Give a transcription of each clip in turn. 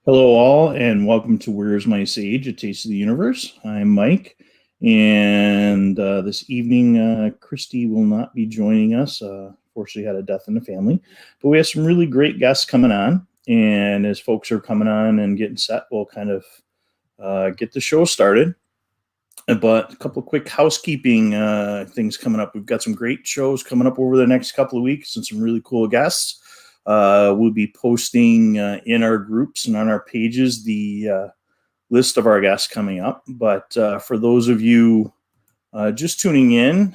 Hello, all, and welcome to Where's My Sage? A Taste of the Universe. I'm Mike, and this evening, Christy will not be joining us. Fortunately, had a death in the family, but we have some really great guests coming on. And as folks are coming on and getting set, we'll kind of get the show started. But a couple of quick housekeeping things coming up. We've got some great shows coming up over the next couple of weeks and some really cool guests. We'll be posting in our groups and on our pages the list of our guests coming up. But for those of you just tuning in,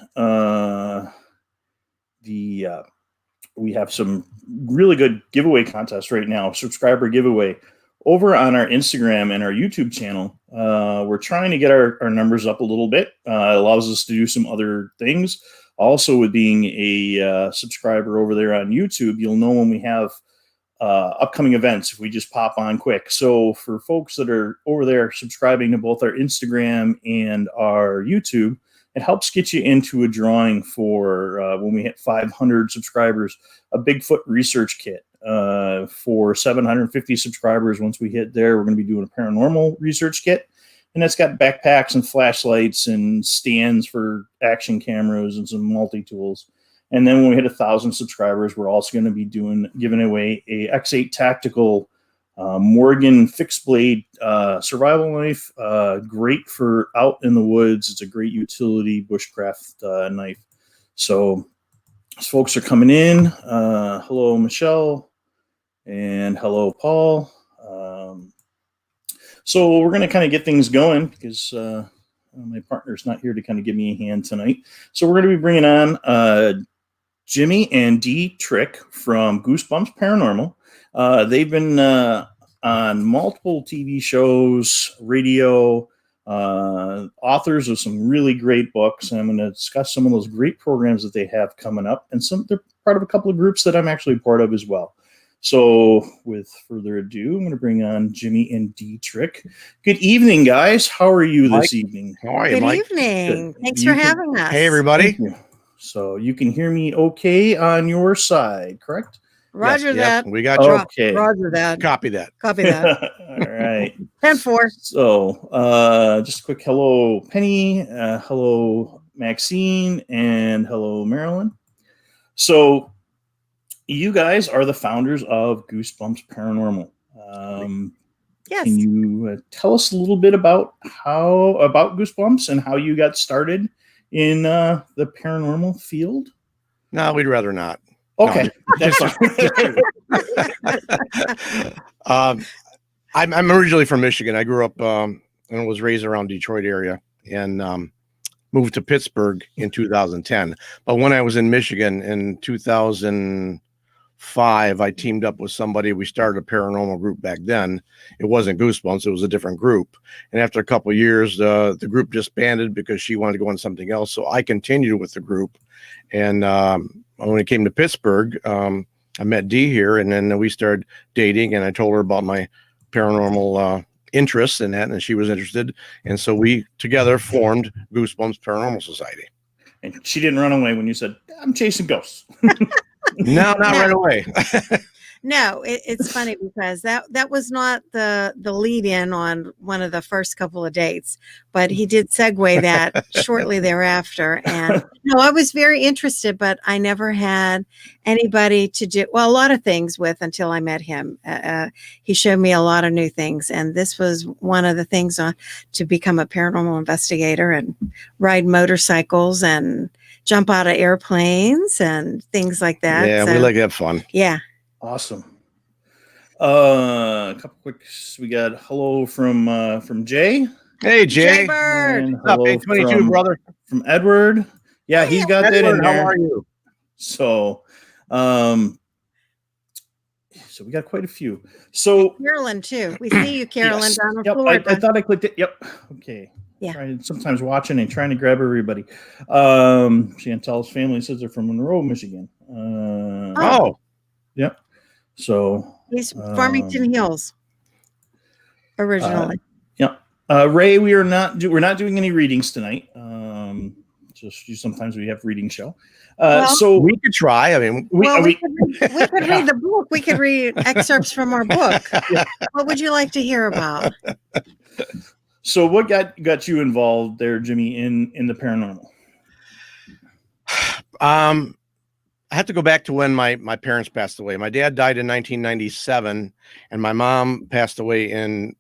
we have some really good giveaway contests right now, subscriber giveaway over on our Instagram and our YouTube channel. We're trying to get our numbers up a little bit. It allows us to do some other things. Also, with being a subscriber over there on YouTube, you'll know when we have upcoming events if we just pop on quick. So for folks that are over there subscribing to both our Instagram and our YouTube, it helps get you into a drawing for when we hit 500 subscribers, a Bigfoot research kit. For 750 subscribers, once we hit there, we're going to be doing a paranormal research kit. And that's got backpacks and flashlights and stands for action cameras and some multi-tools. And then when we hit 1,000 subscribers, we're also going to be giving away a X8 tactical Morgan fixed blade survival knife. Great for out in the woods. It's a great utility bushcraft knife. So as folks are coming in, hello, Michelle, and hello, Paul. So we're going to kind of get things going because my partner's not here to kind of give me a hand tonight. So we're going to be bringing on Jimmy and Dee Trick from Goosebumps Paranormal. They've been on multiple TV shows, radio, authors of some really great books. And I'm going to discuss some of those great programs that they have coming up. And they're part of a couple of groups that I'm actually part of as well. So with further ado, I'm going to bring on Jimmy and Dee Trick. Good evening, guys. How are you this evening? How are you, Good Mike? evening. Thanks for having us. Hey, everybody. So you can hear me okay on your side, correct? Roger that. We got you. Okay. Roger that. Copy that. Copy that. All right. 10-4. So just a quick hello, Penny. Hello, Maxine. And hello, Marilyn. So you guys are the founders of Goosebumps Paranormal. Yes. Can you tell us a little bit about Goosebumps and how you got started in the paranormal field? No, we'd rather not. Okay, no. That's fine. I'm originally from Michigan. I grew up and was raised around Detroit area and moved to Pittsburgh in 2010. But when I was in Michigan in 2005, I teamed up with somebody. We started a paranormal group back then. It wasn't Goosebumps. It was a different group. And after a couple of years, the group disbanded because she wanted to go on something else. So I continued with the group. And when it came to Pittsburgh, I met Dee here, and then we started dating, and I told her about my paranormal interests in that, and she was interested. And so we together formed Goosebumps Paranormal Society. And she didn't run away when you said, I'm chasing ghosts. No, not right away. No, it's funny because that was not the lead in on one of the first couple of dates, but he did segue that shortly thereafter. And no, I was very interested, but I never had anybody to do, well, a lot of things with until I met him. He showed me a lot of new things. And this was one of the things to become a paranormal investigator and ride motorcycles and jump out of airplanes and things like that. Yeah, so, we like to have fun. Yeah. Awesome. A couple quicks. We got hello from Jay. Hey, Jay. Bird. And What's up, hello 22, brother? from Edward. Yeah, he's got that in Edward, there. how are you? So, so we got quite a few. So Carolyn too. We see you, Carolyn, yes. down in Yep, Florida. I thought I clicked it. Yep. Okay. Yeah. Sometimes watching and trying to grab everybody. Chantel's family says they're from Monroe, Michigan. Oh. Yep. So He's Farmington Hills originally. Ray, we're not doing any readings tonight. sometimes we have reading show. Well, So We could try. I mean, we could read the book. We could read excerpts from our book. What would you like to hear about? So what got you involved there, Jimmy, in the paranormal? I have to go back to when my parents passed away. My dad died in 1997, and my mom passed away in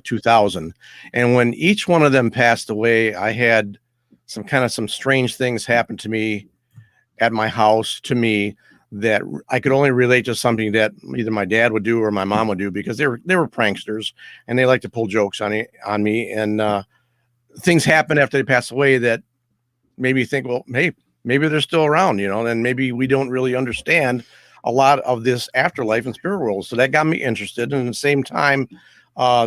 2000. And when each one of them passed away, I had some strange things happen to me at my house, to me, that I could only relate to something that either my dad would do or my mom would do, because they were pranksters and they like to pull jokes on me. And things happen after they pass away that made me think, well, hey, maybe they're still around, and maybe we don't really understand a lot of this afterlife and spirit world. So that got me interested. And at the same time,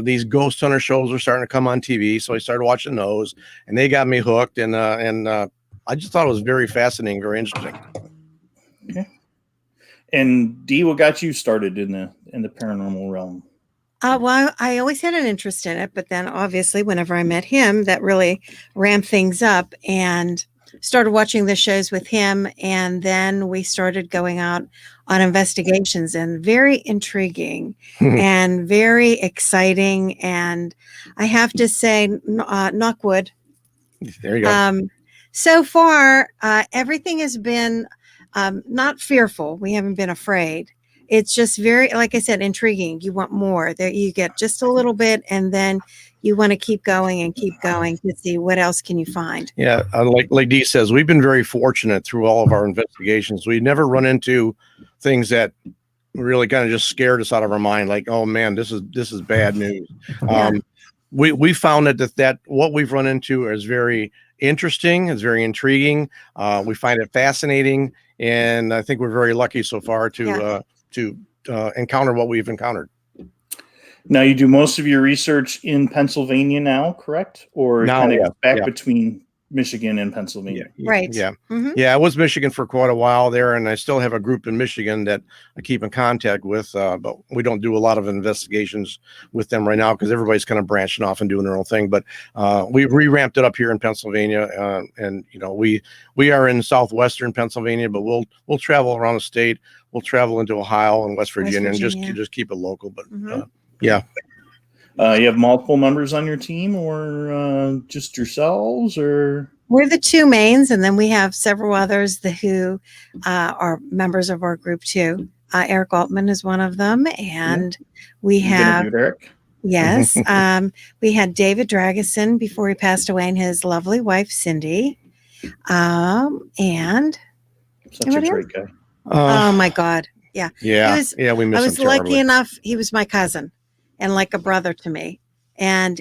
these ghost hunter shows were starting to come on TV. So I started watching those, and they got me hooked. And I just thought it was very fascinating, very interesting. Okay. And Dee, what got you started in the paranormal realm? Well, I always had an interest in it, but then obviously whenever I met him, that really ramped things up, and started watching the shows with him. And then we started going out on investigations, and very intriguing and very exciting. And I have to say, knock wood. There you go. So far, everything has been not fearful. We haven't been afraid. It's just very, like I said, intriguing. You want more. There, you get just a little bit, and then you want to keep going and keep going to see what else can you find. Yeah, like Dee says, we've been very fortunate through all of our investigations. We never run into things that really kind of just scared us out of our mind. Like, oh man, this is bad news. We found that what we've run into is very interesting. It's very intriguing. We find it fascinating, and I think we're very lucky so far to encounter what we've encountered. Now, you do most of your research in Pennsylvania now, correct? Or kind of back between Michigan and Pennsylvania? Right. Yeah. Mm-hmm. Yeah, I was Michigan for quite a while there, and I still have a group in Michigan that I keep in contact with, but we don't do a lot of investigations with them right now because everybody's kind of branching off and doing their own thing. But we re-ramped it up here in Pennsylvania, and we are in southwestern Pennsylvania, but we'll travel around the state. We'll travel into Ohio and West Virginia, and just keep it local. But yeah. You have multiple members on your team, or just yourselves, or? We're the two mains, and then we have several others who are members of our group too. Eric Altman is one of them, and we have Eric. Yes, we had David Drageson before he passed away, and his lovely wife Cindy, and such a great guy. Oh my God, yeah. We miss him terribly. I was lucky enough; he was my cousin and like a brother to me. And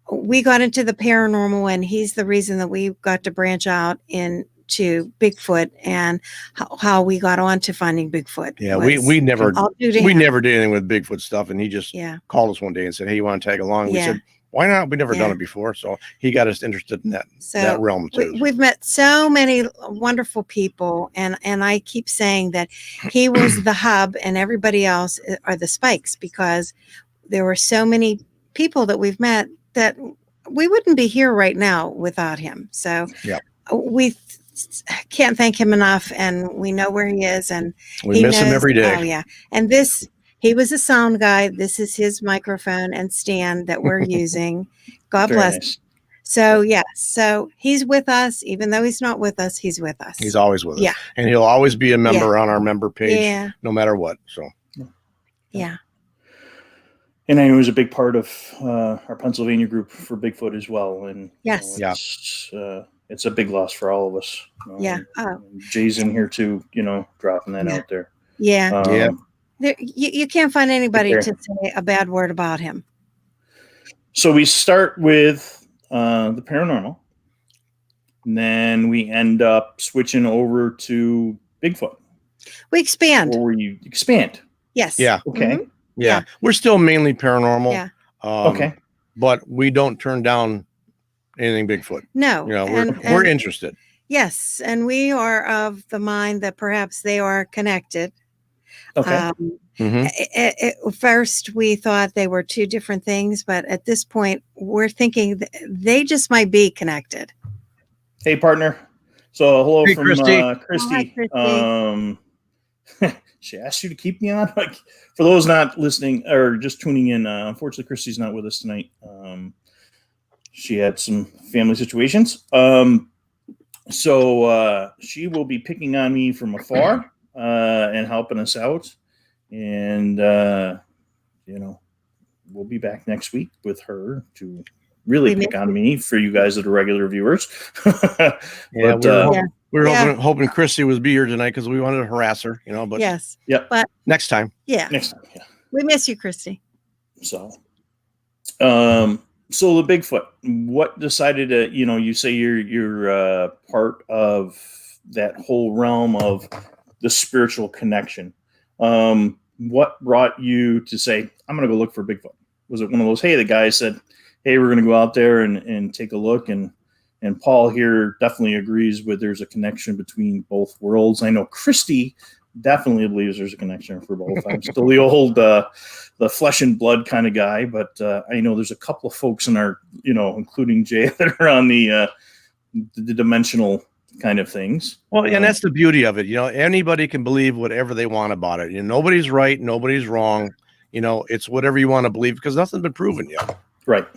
we got into the paranormal, and he's the reason that we got to branch out into Bigfoot, and how we got on to Finding Bigfoot. Yeah, we never did anything with Bigfoot stuff, and he just called us one day and said, "Hey, you want to tag along?" We said, "Why not? We never done it before." So he got us interested in that realm too. We've met so many wonderful people, and I keep saying that he was the hub, and everybody else are the spikes, because there were so many people that we've met that we wouldn't be here right now without him. So we can't thank him enough, and we know where he is, and we miss him every day. Oh yeah, and he was a sound guy. This is his microphone and stand that we're using. God bless. Nice. So so he's with us, even though he's not with us. He's with us. He's always with us, and he'll always be a member on our member page, no matter what. So and I know he was a big part of our Pennsylvania group for Bigfoot as well. And it's a big loss for all of us. Jay's in here too, dropping that out there. You can't find anybody to say a bad word about him. So we start with the paranormal, and then we end up switching over to Bigfoot. We expand. Or you expand? Yes. Yeah. Okay. Mm-hmm. Yeah. We're still mainly paranormal. Yeah. Okay. But we don't turn down anything Bigfoot. No. We're interested. Yes, and we are of the mind that perhaps they are connected. Okay. First, we thought they were two different things, but at this point, we're thinking they just might be connected. Hey, partner. So hello Hey, from Christy. Christy. Hi, Christy. She asked you to keep me on. Like, for those not listening or just tuning in, unfortunately, Christy's not with us tonight. She had some family situations. So she will be picking on me from afar and helping us out. And, we'll be back next week with her to really pick on me for you guys that are regular viewers. Yeah, But we were hoping Christy would be here tonight because we wanted to harass her, but yes. Yeah. But next time. yeah. Next time, yeah. We miss you, Christy. So the Bigfoot, what decided to, you say you're part of that whole realm of the spiritual connection. What brought you to say, I'm going to go look for Bigfoot? Was it one of those, hey, the guy said, hey, we're going to go out there and take a look, and Paul here definitely agrees with there's a connection between both worlds. I know Christy definitely believes there's a connection for both. I'm still the old the flesh and blood kind of guy, but I know there's a couple of folks in our, including Jay, that are on the dimensional kind of things. Well, and that's the beauty of it. Anybody can believe whatever they want about it. Nobody's right, nobody's wrong. It's whatever you want to believe because nothing's been proven yet. Right.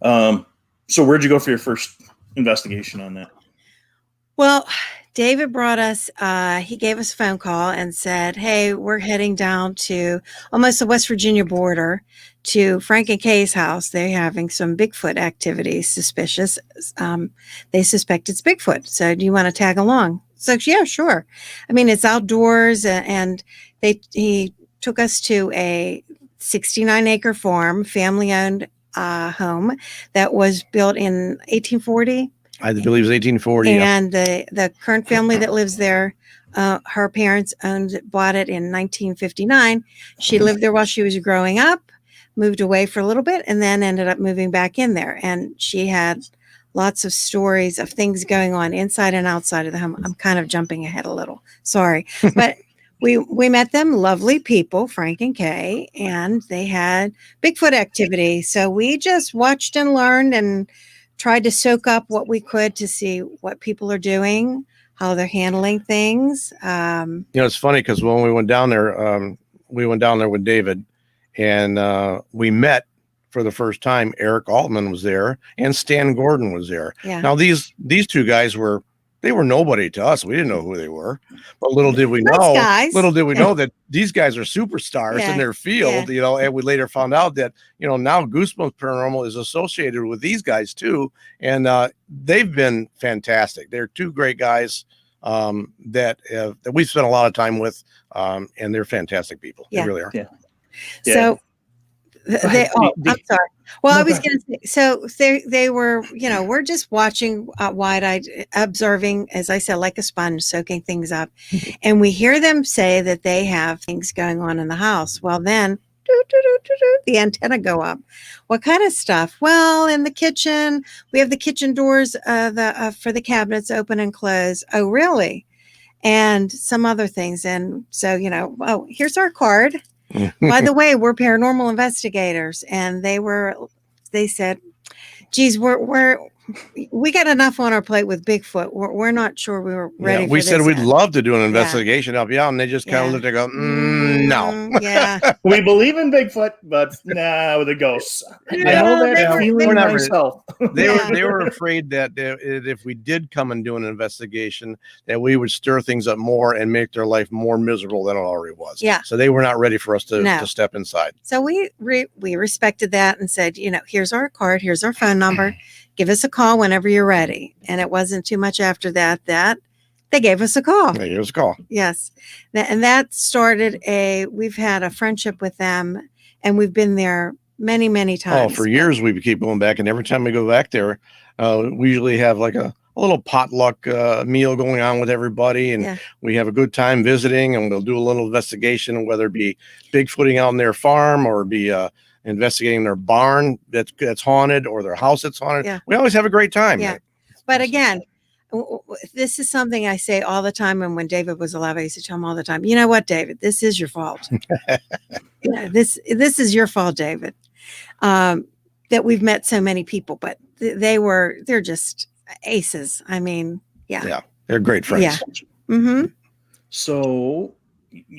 So where'd you go for your first investigation on that? Well, David brought us, he gave us a phone call and said, hey, we're heading down to almost the West Virginia border to Frank and Kay's house. They're having some Bigfoot activities, suspicious. They suspect it's Bigfoot. So do you want to tag along? So yeah, sure. I mean, it's outdoors, and he took us to a 69-acre farm, family-owned home that was built in 1840. I believe it's 1840. And the current family that lives there, her parents bought it in 1959. She lived there while she was growing up, moved away for a little bit, and then ended up moving back in there. And she had lots of stories of things going on inside and outside of the home. I'm kind of jumping ahead a little. Sorry. But we met them, lovely people, Frank and Kay, and they had Bigfoot activity. So we just watched and learned and tried to soak up what we could to see what people are doing, how they're handling things. It's funny because when we went down there with David, and we met for the first time. Eric Altman was there, and Stan Gordon was there. Yeah. Now these two guys were nobody to us. We didn't know who they were, but little did we know that these guys are superstars in their field, and we later found out that, now Goosebumps Paranormal is associated with these guys too. And they've been fantastic. They're two great guys that we've spent a lot of time with, and they're fantastic people. Yeah. They really are. Yeah. So I'm sorry. Well, I was going to say, so they were, we're just watching wide-eyed, observing, as I said, like a sponge, soaking things up. And we hear them say that they have things going on in the house. Well, then the antenna go up. What kind of stuff? Well, in the kitchen, we have the kitchen doors for the cabinets open and close. Oh, really? And some other things. And so, here's our card. By the way, we're paranormal investigators, and they said, geez, we got enough on our plate with Bigfoot. We're not sure we were ready. We for said this we'd yet. love to do an investigation up, and they just kind of looked and go, no. Yeah. We believe in Bigfoot, but nah, with the ghosts. I Yeah, know that they were- feeling they were- myself. They were afraid that if we did come and do an investigation, that we would stir things up more and make their life more miserable than it already was. Yeah. So they were not ready for us to step inside. So we respected that and said, here's our card, here's our phone number. Give us a call whenever you're ready. And it wasn't too much after that they gave us a call. Yeah, here's a call. Yes. And that started we've had a friendship with them, and we've been there many, many times. Oh, for years we keep going back, and every time we go back there, we usually have like a little potluck meal going on with everybody, and we have a good time visiting, and we'll do a little investigation, whether it be Bigfooting out on their farm or be investigating their barn that's haunted or their house that's haunted. Yeah. We always have a great time. Yeah. But again, this is something I say all the time. And when David was alive, I used to tell him all the time, you know what, David, this is your fault. This is your fault, David, that we've met so many people, but they're just aces. I mean, yeah. They're great friends. Yeah. Mm-hmm. So,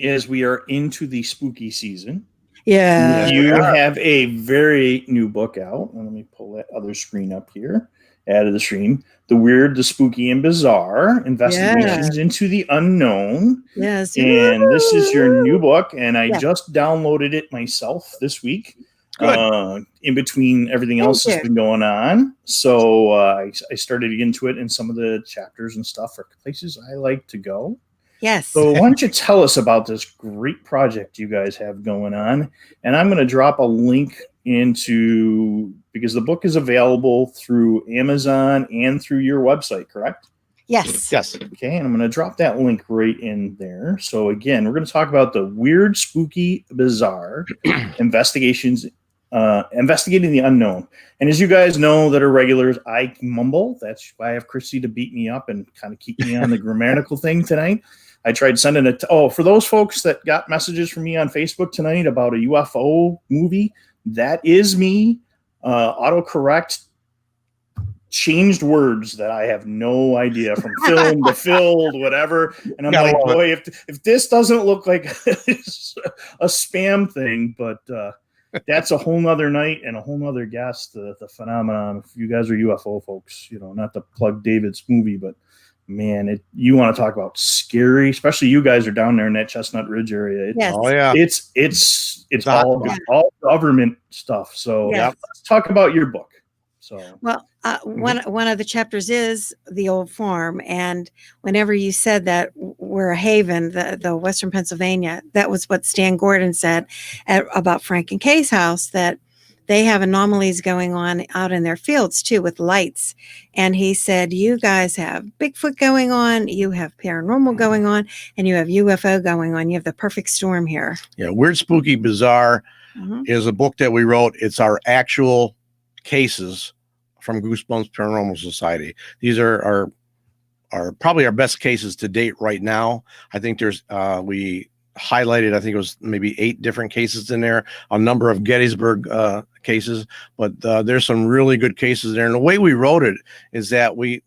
as we are into the spooky season, Yeah. you have a very new book out. Let me pull that other screen up here. Add to the stream. The Weird, the Spooky, and Bizarre: Investigations into the Unknown. Yes. And this is your new book, and I Yeah. just downloaded it myself this week. Good. In between everything else that's been going on. So I started to get into it, and some of the chapters and stuff are places I like to go. Yes. So why don't you tell us about this great project you guys have going on? And I'm going to drop a link into, because the book is available through Amazon and through your website, correct? Yes. Yes. Okay, and I'm going to drop that link right in there. So again, we're going to talk about the Weird, Spooky, Bizarre investigating the unknown. And as you guys know that are regulars, I mumble. That's why I have Christy to beat me up and kind of keep me on the grammatical thing tonight. I tried sending it. For those folks that got messages from me on Facebook tonight about a UFO movie, that is me. Autocorrect changed words that I have no idea, from film to filled, whatever. And I'm like, boy, if this doesn't look like a spam thing, but that's a whole nother night and a whole nother guest, the phenomenon. If you guys are UFO folks, not to plug David's movie, but man, you want to talk about scary, especially you guys are down there in that Chestnut Ridge area. Yes. Oh yeah. It's all government stuff. So let's talk about your book. So, well, one of the chapters is the old farm, and whenever you said that we're a haven, the Western Pennsylvania, that was what Stan Gordon said about Frank and Kay's house, that they have anomalies going on out in their fields too with lights. And he said, you guys have Bigfoot going on, you have paranormal going on, and you have UFO going on. You have the perfect storm here. Yeah, Weird, Spooky, Bizarre is a book that we wrote. It's our actual cases from Goosebumps Paranormal Society. These are probably our best cases to date right now. I think there's we highlighted, I think it was maybe 8 different cases in there, a number of Gettysburg cases, but there's some really good cases there. And the way we wrote it is that we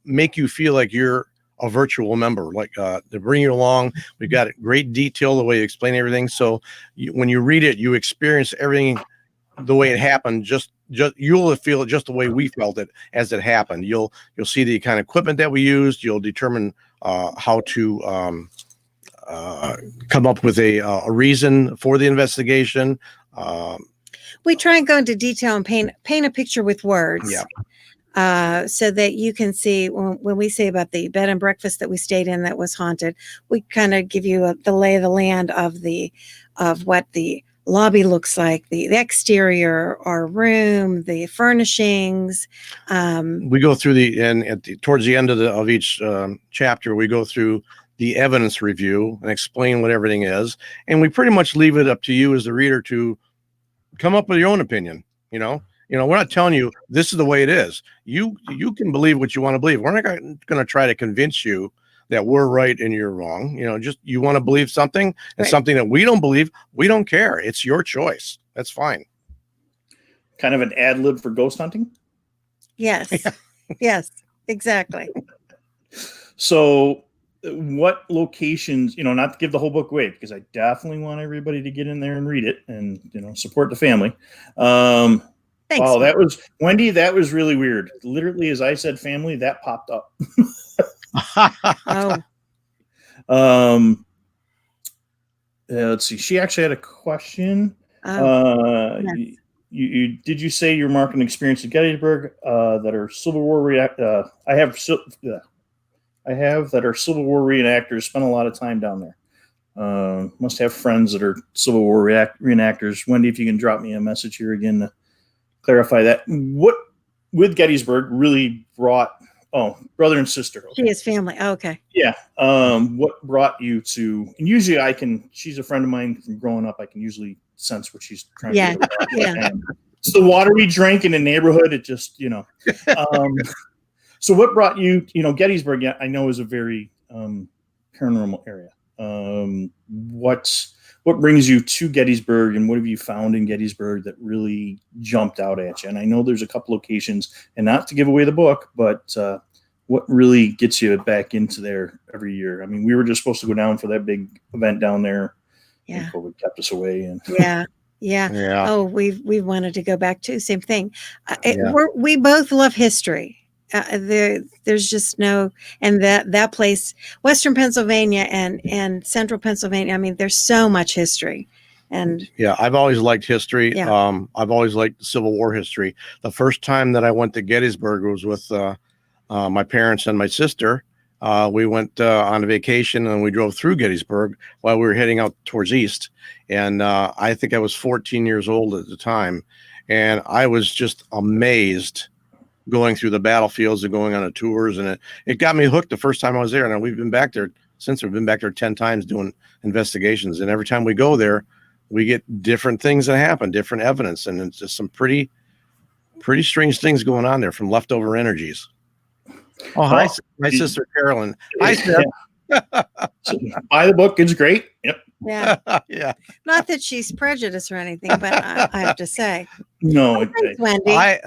make you feel like you're a virtual member, like to bring you along. We've got great detail, the way you explain everything. So when you read it, you experience everything the way it happened. Just you'll feel it just the way we felt it as it happened. You'll see the kind of equipment that we used. You'll determine how to come up with a reason for the investigation. We try and go into detail and paint a picture with words. Yeah. So that you can see when we say about the bed and breakfast that we stayed in that was haunted, we kind of give you the lay of the land of what the lobby looks like, the exterior, our room, the furnishings. We go through towards the end of each chapter, we go through the evidence review and explain what everything is, and we pretty much leave it up to you as the reader to come up with your own opinion. We're not telling you this is the way it is. You can believe what you want to believe. We're not going to try to convince you that we're right and you're wrong. Just you want to believe something, and something that we don't believe, we don't care. It's your choice. That's fine. Kind of an ad lib for ghost hunting. Yes. Yes, exactly. So what locations, not to give the whole book away, because I definitely want everybody to get in there and read it and, support the family. Thanks. Wow, that was Wendy. That was really weird. Literally, as I said, family, that popped up. Oh. Let's see. She actually had a question. Yes. Did you say you're marking experience at Gettysburg that are Civil War I have that are Civil War reenactors. Spent a lot of time down there. Must have friends that are Civil War reenactors. Wendy, if you can drop me a message here again to clarify that. What with Gettysburg really brought brother and sister. Okay. She is family. Oh, okay. Yeah. What brought you to? And usually, she's a friend of mine from growing up. I can usually sense what she's trying to do. Yeah. It's the water we drank in the neighborhood. It just, So what brought you? Gettysburg. Yeah, I know is a very paranormal area. What what brings you to Gettysburg, and what have you found in Gettysburg that really jumped out at you? And I know there's a couple locations, and not to give away the book, but what really gets you back into there every year? I mean, we were just supposed to go down for that big event down there, and COVID kept us away. And yeah. Oh, we've wanted to go back too. Same thing. We both love history. There's just no, and that place, Western Pennsylvania and Central Pennsylvania. I mean, there's so much history. And I've always liked history. I've always liked Civil War history. The first time that I went to Gettysburg was with my parents and my sister. We went on a vacation and we drove through Gettysburg while we were heading out towards east. And I think I was 14 years old at the time. And I was just amazed going through the battlefields and going on the tours. And it got me hooked the first time I was there. And we've been back there since. We've been back there 10 times doing investigations. And every time we go there, we get different things that happen, different evidence. And it's just some pretty strange things going on there from leftover energies. Oh, hi, my sister Carolyn. Hi, Steph. So buy the book. It's great. Yep. Yeah. Not that she's prejudiced or anything, but I have to say. No. Thanks, Wendy.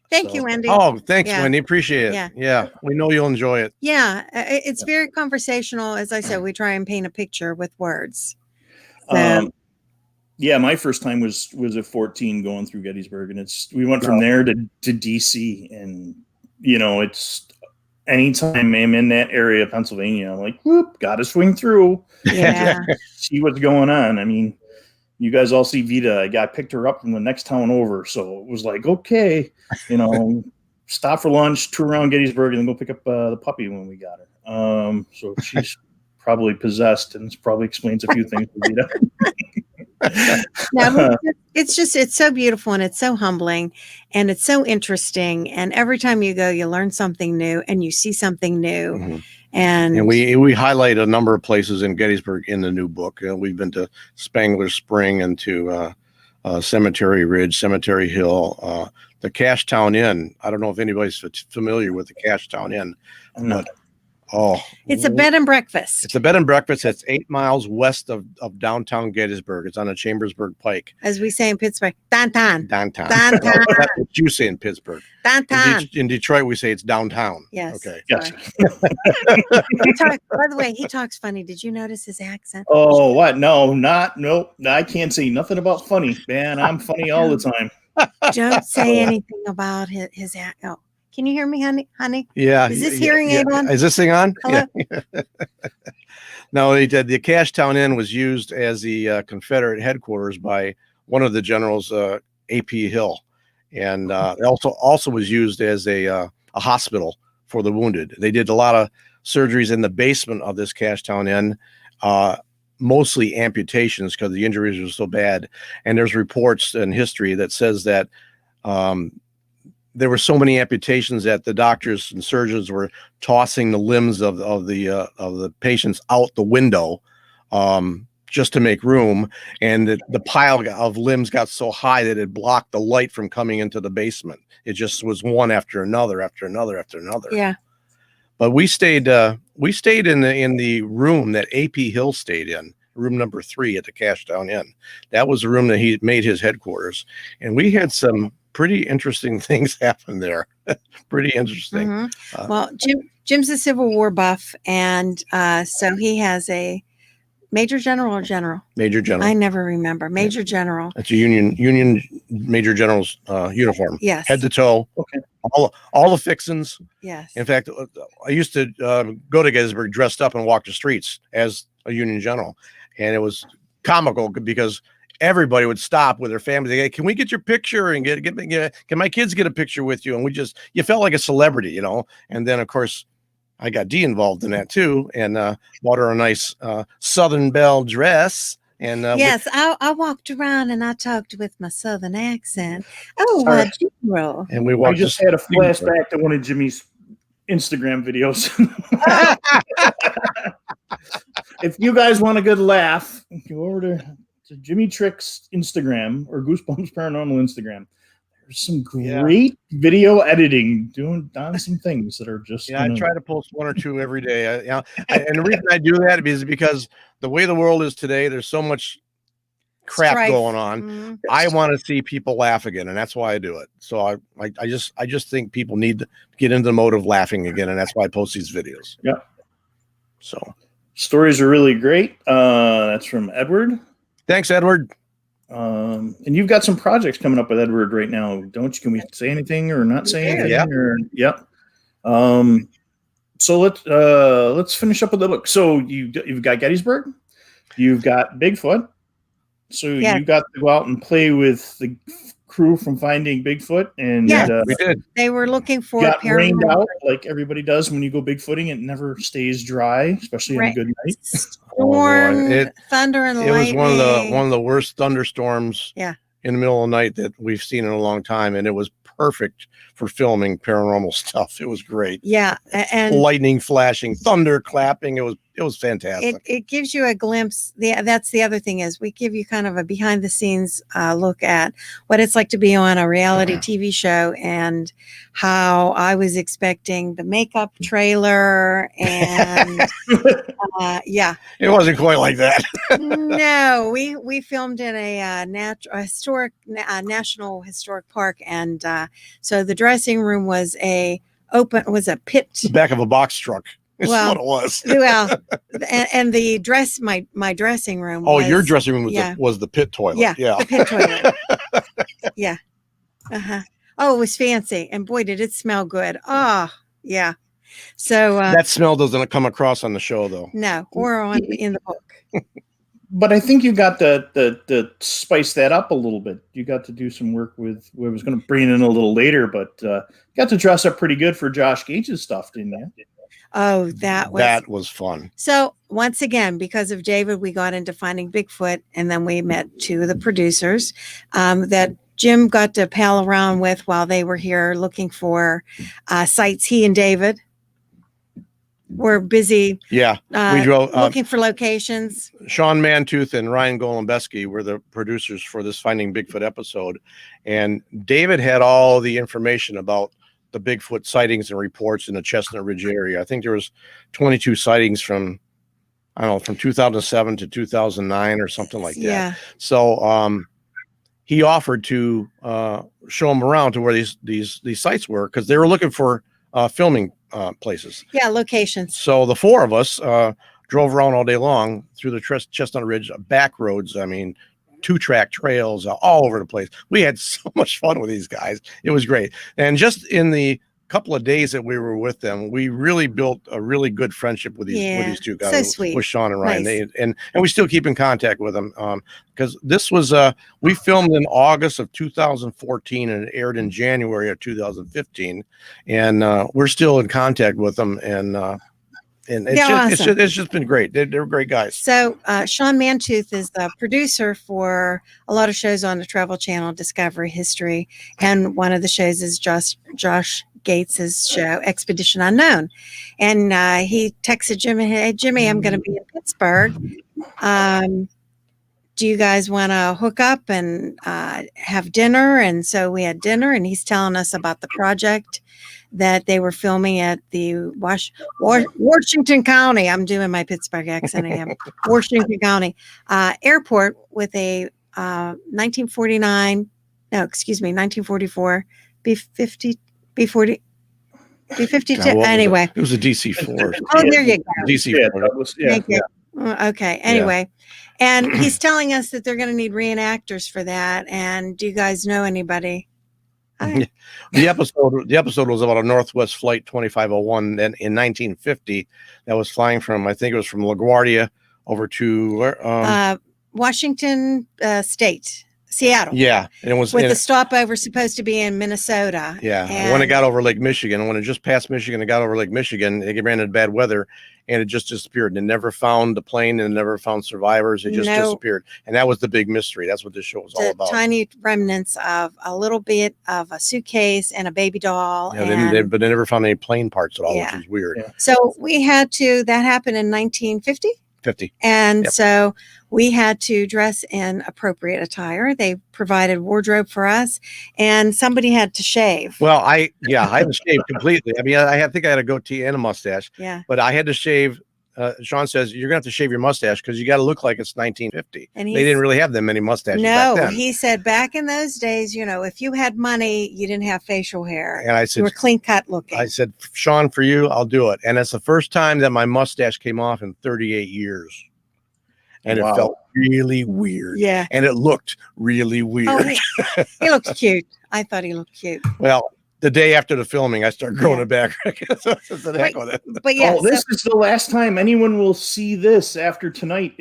Thank you, Wendy. Oh, thanks, Wendy. Appreciate it. Yeah. We know you'll enjoy it. Yeah. It's very conversational. As I said, we try and paint a picture with words. My first time was at 14 going through Gettysburg, and we went from there to DC, and it's anytime I'm in that area of Pennsylvania, I'm like, whoop, got to swing through. Yeah. See what's going on. I mean, you guys all see Vita. I picked her up from the next town over. So it was like, okay, stop for lunch, tour around Gettysburg, and then go pick up the puppy when we got her. So she's probably possessed, and this probably explains a few things for Vita. No, it's so beautiful, and it's so humbling, and it's so interesting. And every time you go, you learn something new, and you see something new. Mm-hmm. And we highlight a number of places in Gettysburg in the new book. We've been to Spangler Spring and to Cemetery Ridge, Cemetery Hill, the Cashtown Inn. I don't know if anybody's familiar with the Cashtown Inn. No. It's a bed and breakfast. It's a bed and breakfast that's 8 miles west of downtown Gettysburg. It's on the Chambersburg Pike. As we say in Pittsburgh, downtown. Downtown. That's what you say in Pittsburgh. Downtown. In Detroit, we say it's downtown. Yes. Okay. Yes. By the way, he talks funny. Did you notice his accent? Oh, what? No, I can't say nothing about funny, man. I'm funny all the time. Don't say anything about his accent. Oh. Can you hear me, honey? Yeah. Is this hearing aid on? Is this thing on? Hello? Yeah. No, the Cashtown Inn was used as the Confederate headquarters by one of the generals, A.P. Hill, and also was used as a hospital for the wounded. They did a lot of surgeries in the basement of this Cashtown Inn, mostly amputations because the injuries were so bad. And there's reports in history that says that there were so many amputations that the doctors and surgeons were tossing the limbs of the patients out the window just to make room, and the pile of limbs got so high that it blocked the light from coming into the basement. It just was one after another, after another, after another. Yeah. But we stayed in the room that A.P. Hill stayed in, room number 3 at the Cashtown Inn. That was the room that he made his headquarters, and we had some pretty interesting things happen there. Pretty interesting. Mm-hmm. Well, Jim's a Civil War buff, and so he has a Major General or General? Major General. I never remember. Major General. It's a Union Major General's uniform. Yes. Head to toe. Okay. All the fixins. Yes. In fact, I used to go to Gettysburg dressed up and walk the streets as a Union General, and it was comical because everybody would stop with their family. They go, can we get your picture and can my kids get a picture with you? And you felt like a celebrity, And then of course I got Dee involved in that too, and bought her a nice Southern Belle dress. And yes, I walked around and I talked with my Southern accent. Oh, my General. And we walked. I just had a flashback to one of Jimmy's Instagram videos. If you guys want a good laugh, go over to Jimmy Trick's Instagram or Goosebumps Paranormal Instagram. There's some great video editing doing some things that are just. Yeah, I try to post 1 or 2 every day. And the reason I do that is because the way the world is today, there's so much crap Strife. going on. Mhm. I want to see people laugh again, and that's why I do it. So I just think people need to get into the mode of laughing again, and that's why I post these videos. Yeah. So stories are really great. That's from Edward. thanks, Edward. And you've got some projects coming up with Edward right now, don't you? Can we say anything or not say anything? Yeah. Yeah. So let's finish up with the book. So you've got Gettysburg, you've got Bigfoot. So you got to go out and play with the crew from Finding Bigfoot, and We did. They were looking for got rained paranormal out like everybody does when you go Bigfooting. It never stays dry, especially on a good night. storm, thunder and It lightning. was one of the worst thunderstorms Yeah. in the middle of the night that we've seen in a long time, and it was perfect for filming paranormal stuff. It was great. Yeah, and Lightning flashing, thunder clapping. It was fantastic. it gives you a glimpse. That's the other thing is we give you kind of a behind the scenes look at what it's like to be on a reality TV show and how I was expecting the makeup trailer and yeah. It wasn't quite like that. No, we filmed in a national historic park, and so the dressing room was a pit. The back of a box truck. Is what it was. Well, and the my dressing room. Oh, was, your dressing room yeah. was the pit toilet. Yeah, Yeah. the pit toilet. Yeah. Uh-huh. Oh, it was fancy, and boy, did it smell good. Oh, yeah. So that smell doesn't come across on the show, though. no, or in the book. But I think you got to spice that up a little bit. You got to do some work with. I was going to bring it in a little Mm-hmm. later, but got to dress up pretty good for Josh Gage's stuff, didn't you? Oh, that was fun. So once again, because of David, we got into Finding Bigfoot, and then we met two of the producers that Jim got to pal around with while they were here looking for sites. He and David were busy. Yeah, we drove looking for locations. Sean Mantooth and Ryan Golombesky were the producers for this Finding Bigfoot episode, and David had all the information about the Bigfoot sightings and reports in the Chestnut Ridge area. I think there was 22 sightings from 2007 to 2009 or something like that. Yeah. So he offered to show them around to where these sites were, because they were looking for filming places. Yeah, locations. So the four of us drove around all day long through the Chestnut Ridge back roads. I mean, 2-track trails all over the place. We had so much fun with these guys. It was great. And just in the couple of days that we were with them, we really built a really good friendship with these two guys. So sweet. With Sean and Ryan. Nice. And we still keep in contact with them because this was we filmed in August of 2014 and it aired in January of 2015, and we're still in contact with them, and it's just been great. They're great guys. So Sean Mantooth is the producer for a lot of shows on the Travel Channel, Discovery History, and one of the shows is Josh Gates's show, Expedition Unknown. And he texted Jimmy, "Hey Jimmy, I'm going to be in Pittsburgh. Do you guys want to hook up and have dinner?" And so we had dinner, and he's telling us about the project that they were filming at the Washington County. I'm doing my Pittsburgh accent again. Washington County airport with a 1944 B-50, B-40, B-52. Anyway. It was a DC-4. Oh, there you go. DC-4. Thank you. Okay. Anyway, and he's telling us that they're going to need reenactors for that. And do you guys know anybody? The episode was about a Northwest Flight 2501 then in 1950 that was flying from, I think it was from LaGuardia over to Washington State, Seattle. Yeah, and it was with the stopover supposed to be in Minnesota. Yeah, and when it got over Lake Michigan, when it just passed Michigan, it got over Lake Michigan. It ran into bad weather, and it just disappeared. And it never found the plane, and it never found survivors. It just disappeared, and that was the big mystery. That's what this show was all about. Tiny remnants of a little bit of a suitcase and a baby doll. Yeah, but they never found any plane parts at all, which was weird. Yeah. So we had to. That happened in 1950. 50. And so we had to dress in appropriate attire. They provided wardrobe for us, and somebody had to shave. Well, I had to shave completely. I mean, I think I had a goatee and a mustache. Yeah. But I had to shave Sean says, you're gonna have to shave your mustache because you got to look like it's 1950. And They didn't really have that many mustaches back no, then. he said back in those days, you know, if you had money, you didn't have facial hair. And I said, you were clean cut looking. I said, Sean, for you, I'll do it. And it's the first time that my mustache came off in 38 years. And Wow. it felt really weird. Yeah. And it looked really weird. Oh, he looked cute. I thought he looked cute. Well, the day after the filming, I started growing it back. So the heck with it. But yeah, oh, this is the last time anyone will see this after tonight.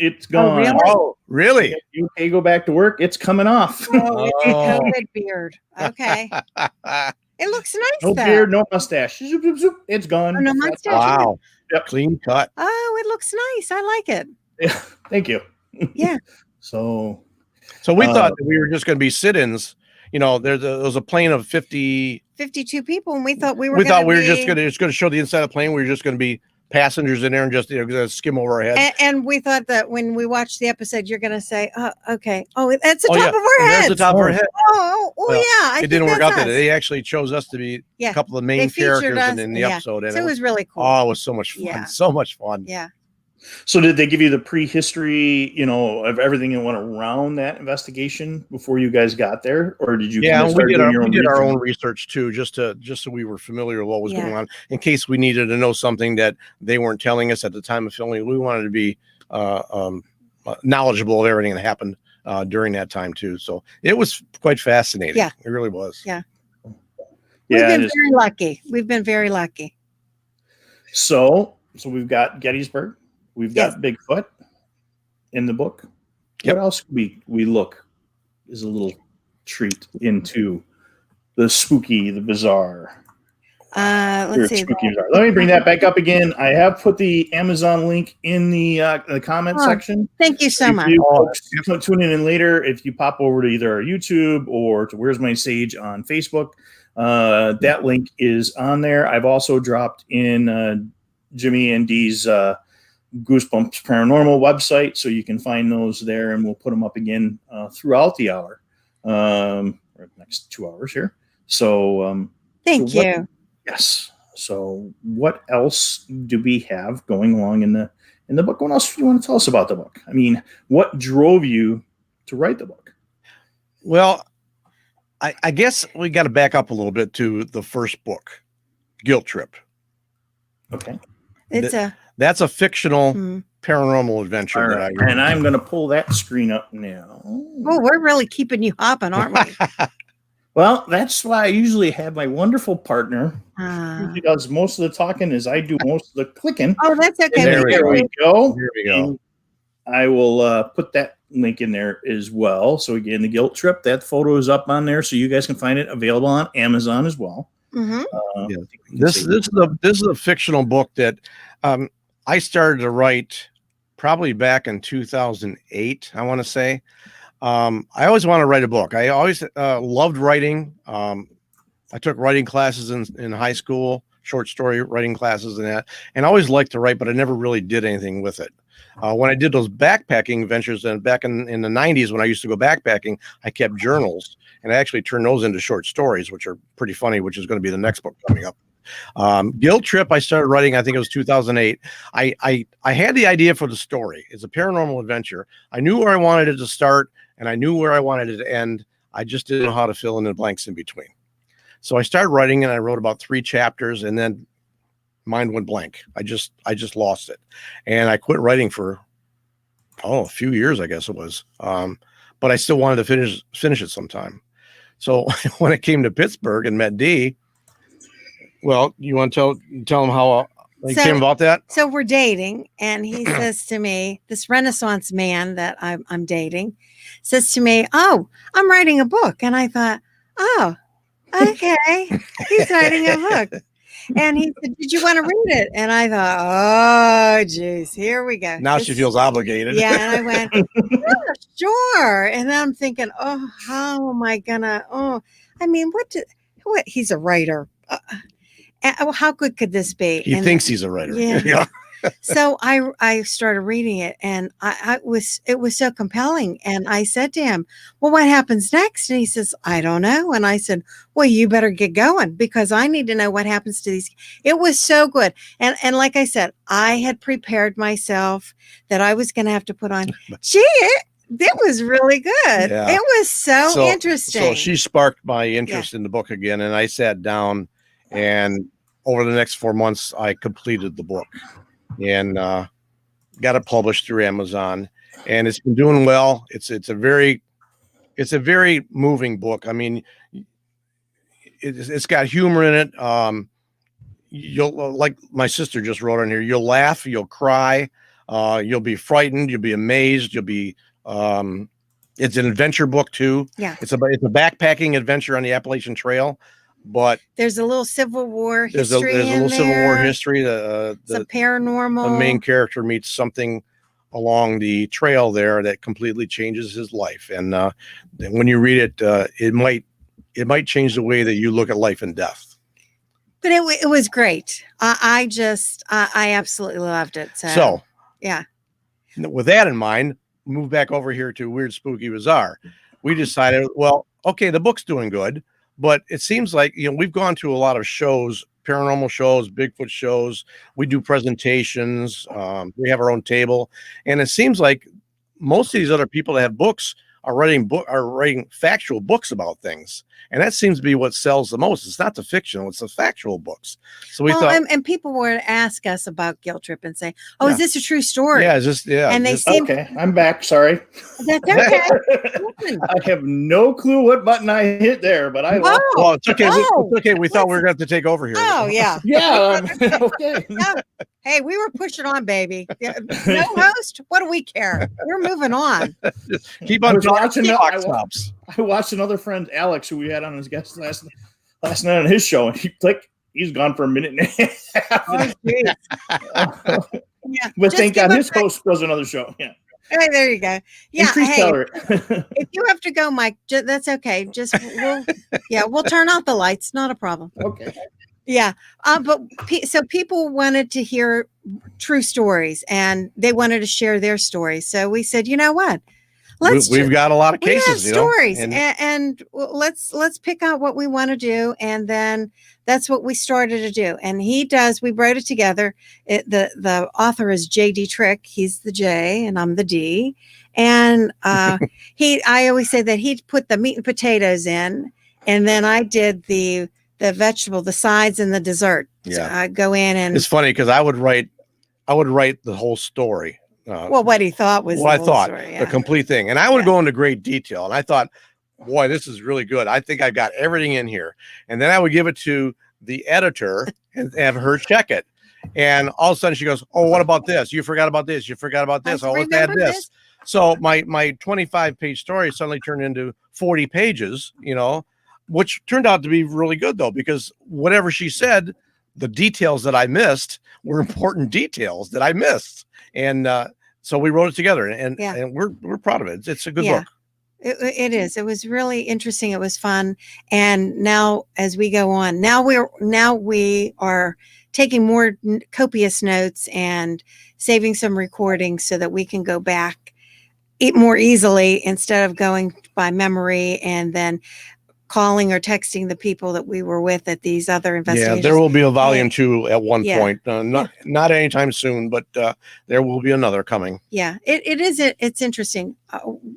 It's gone. really? Oh, really? You okay, go back to work. It's coming off. Oh, it's a COVID beard. Okay. It looks nice No though. beard, no mustache. Zoop, zoop, zoop. It's gone. Oh, no mustache. Wow. Yep. Clean cut. Oh, it looks nice. I like it. Yeah, thank you. Yeah. So we thought that we were just going to be sit-ins. You know, there was a plane of 52 people, and we thought we were. We thought we were just going to show the inside of the plane. We were just going to be passengers in there and just gonna skim over our heads. And we thought that when we watched the episode, you're going to say, "Oh, okay. Oh, that's the top of our That's heads. the top of our head. Oh, Well, yeah. it didn't work out that they actually chose us to be a couple of main characters in the episode. And so it was really cool. Oh, it was so much fun. Yeah. So much fun. Yeah. So did they give you the prehistory, you know, of everything that went around that investigation before you guys got there, or did you? Yeah, we did our own research too, just so we were familiar with what was going on, in case we needed to know something that they weren't telling us at the time of filming. We wanted to be knowledgeable of everything that happened during that time too. So it was quite fascinating. Yeah, it really was. Yeah. Yeah, we've been very lucky. We've been very lucky. So we've got Gettysburg. We've got Bigfoot in the book. Yep. What else we look is a little treat into the spooky, the bizarre. Let's see. Let me bring that back up again. I have put the Amazon link in the comment section. Thank you so much. Tune in later. If you pop over to either our YouTube or to Where's My Sage on Facebook, that link is on there. I've also dropped in Jimmy and Dee's Goosebumps Paranormal website, so you can find those there, and we'll put them up again throughout the hour, or next 2 hours here. So, thank you. Yes. So, what else do we have going along in the book? What else do you want to tell us about the book? I mean, what drove you to write the book? Well, I guess we got to back up a little bit to the first book, Guilt Trip. Okay. That's a fictional paranormal adventure. Right. And I'm going to pull that screen up now. Oh, we're really keeping you hopping, aren't we? Well, that's why I usually have my wonderful partner. He does most of the talking as I do most of the clicking. Oh, that's okay. There we go. Here we go. And I will put that link in there as well. So again, the Guilt Trip, that photo is up on there, so you guys can find it available on Amazon as well. Mm-hmm. This is a fictional book that I started to write probably back in 2008. I want to say I always want to write a book. I always loved writing. I took writing classes in high school, short story writing classes and that, and I always liked to write, but I never really did anything with it. When I did those backpacking ventures and back in the 90s, when I used to go backpacking, I kept journals, and I actually turned those into short stories, which are pretty funny, which is going to be the next book coming up. Guilt Trip, I started writing, I think it was 2008. I had the idea for the story. It's a paranormal adventure. I knew where I wanted it to start, and I knew where I wanted it to end. I just didn't know how to fill in the blanks in between. So I started writing, and I wrote about 3 chapters, and then mind went blank. I just lost it, and I quit writing for a few years, I guess it was. But I still wanted to finish it sometime. So when it came to Pittsburgh and met Dee, well, you want to tell them how it came about that? So we're dating, and he says to me, this Renaissance man that I'm dating says to me, "Oh, I'm writing a book." And I thought, "Oh, okay, he's writing a book." And he said, "Did you want to read it?" And I thought, "Oh, geez, here we go." Now she feels obligated. Yeah, and I went, "Yeah, sure." And I'm thinking, "Oh, how am I gonna? Oh, I mean, what? He's a writer. How good could this be?" He thinks he's a writer. Yeah. So I started reading it, and it was so compelling. And I said to him, "Well, what happens next?" And he says, "I don't know." And I said, "Well, you better get going, because I need to know what happens to these." It was so good. And like I said, I had prepared myself that I was going to have to put on, it was really good. Yeah. It was so interesting. So she sparked my interest in the book again, and I sat down, and over the next 4 months, I completed the book and got it published through Amazon, and it's been doing well. It's a very moving book. I mean, it's got humor in it. You'll, like my sister just wrote on here, you'll laugh, you'll cry, you'll be frightened, you'll be amazed, you'll be it's an adventure book too. Yeah, it's a backpacking adventure on the Appalachian Trail, but there's a little Civil War history. There's a little Civil War history. It's a paranormal. The main character meets something along the trail there that completely changes his life, and when you read it, it might change the way that you look at life and death. But it was great. I absolutely loved it. So yeah. With that in mind, move back over here to Weird Spooky Bizarre. We decided, well, okay, the book's doing good, but it seems like, we've gone to a lot of shows, paranormal shows, Bigfoot shows. We do presentations. We have our own table, and it seems like most of these other people that have books are writing factual books about things, and that seems to be what sells the most. It's not the fictional; it's the factual books. So we thought, and people would ask us about Guilt Trip and say, "Oh, is this a true story?" Yeah, And they seem okay. I'm back. Sorry, that's okay. I have no clue what button I hit there, but I. Well, it's okay. It's okay. We thought we were going to have to take over here. Oh yeah, yeah. Okay. Yeah. Hey, we were pushing on, baby. No host. What do we care? We're moving on. Keep on watching. I watched another friend, Alex, who we had on as guest last night on his show, and he's gone for a minute and a half. Oh, yeah. But thank God his host does another show. Yeah. Hey, there you go. Yeah. Hey, if you have to go, Mike, that's okay. We'll turn off the lights. Not a problem. Okay. Yeah. So people wanted to hear true stories, and they wanted to share their stories. So we said, you know what? We've got a lot of cases, stories, and let's pick out what we want to do, and then that's what we started to do. And we wrote it together. The author is Dee Trick. He's the J, and I'm the D. And I always say that he put the meat and potatoes in, and then I did the vegetable, the sides, and the dessert. Yeah, so I go in, and it's funny because I would write the whole story. What he thought was the complete thing, and I would go into great detail. And I thought, boy, this is really good. I think I've got everything in here. And then I would give it to the editor and have her check it. And all of a sudden she goes, "Oh, what about this? You forgot about this. You forgot about this. Oh, let's add this." So my 25-page story suddenly turned into 40 pages. Which turned out to be really good though, because whatever she said, the details that I missed were important details that I missed. And so we wrote it together, and we're proud of it. It's a good book. It is. It was really interesting. It was fun. And now, as we go on, now we are taking more copious notes and saving some recordings so that we can go back more easily instead of going by memory and then calling or texting the people that we were with at these other investigations. Yeah, there will be a volume 2 at one point. Not anytime soon, but there will be another coming. Yeah, it's interesting.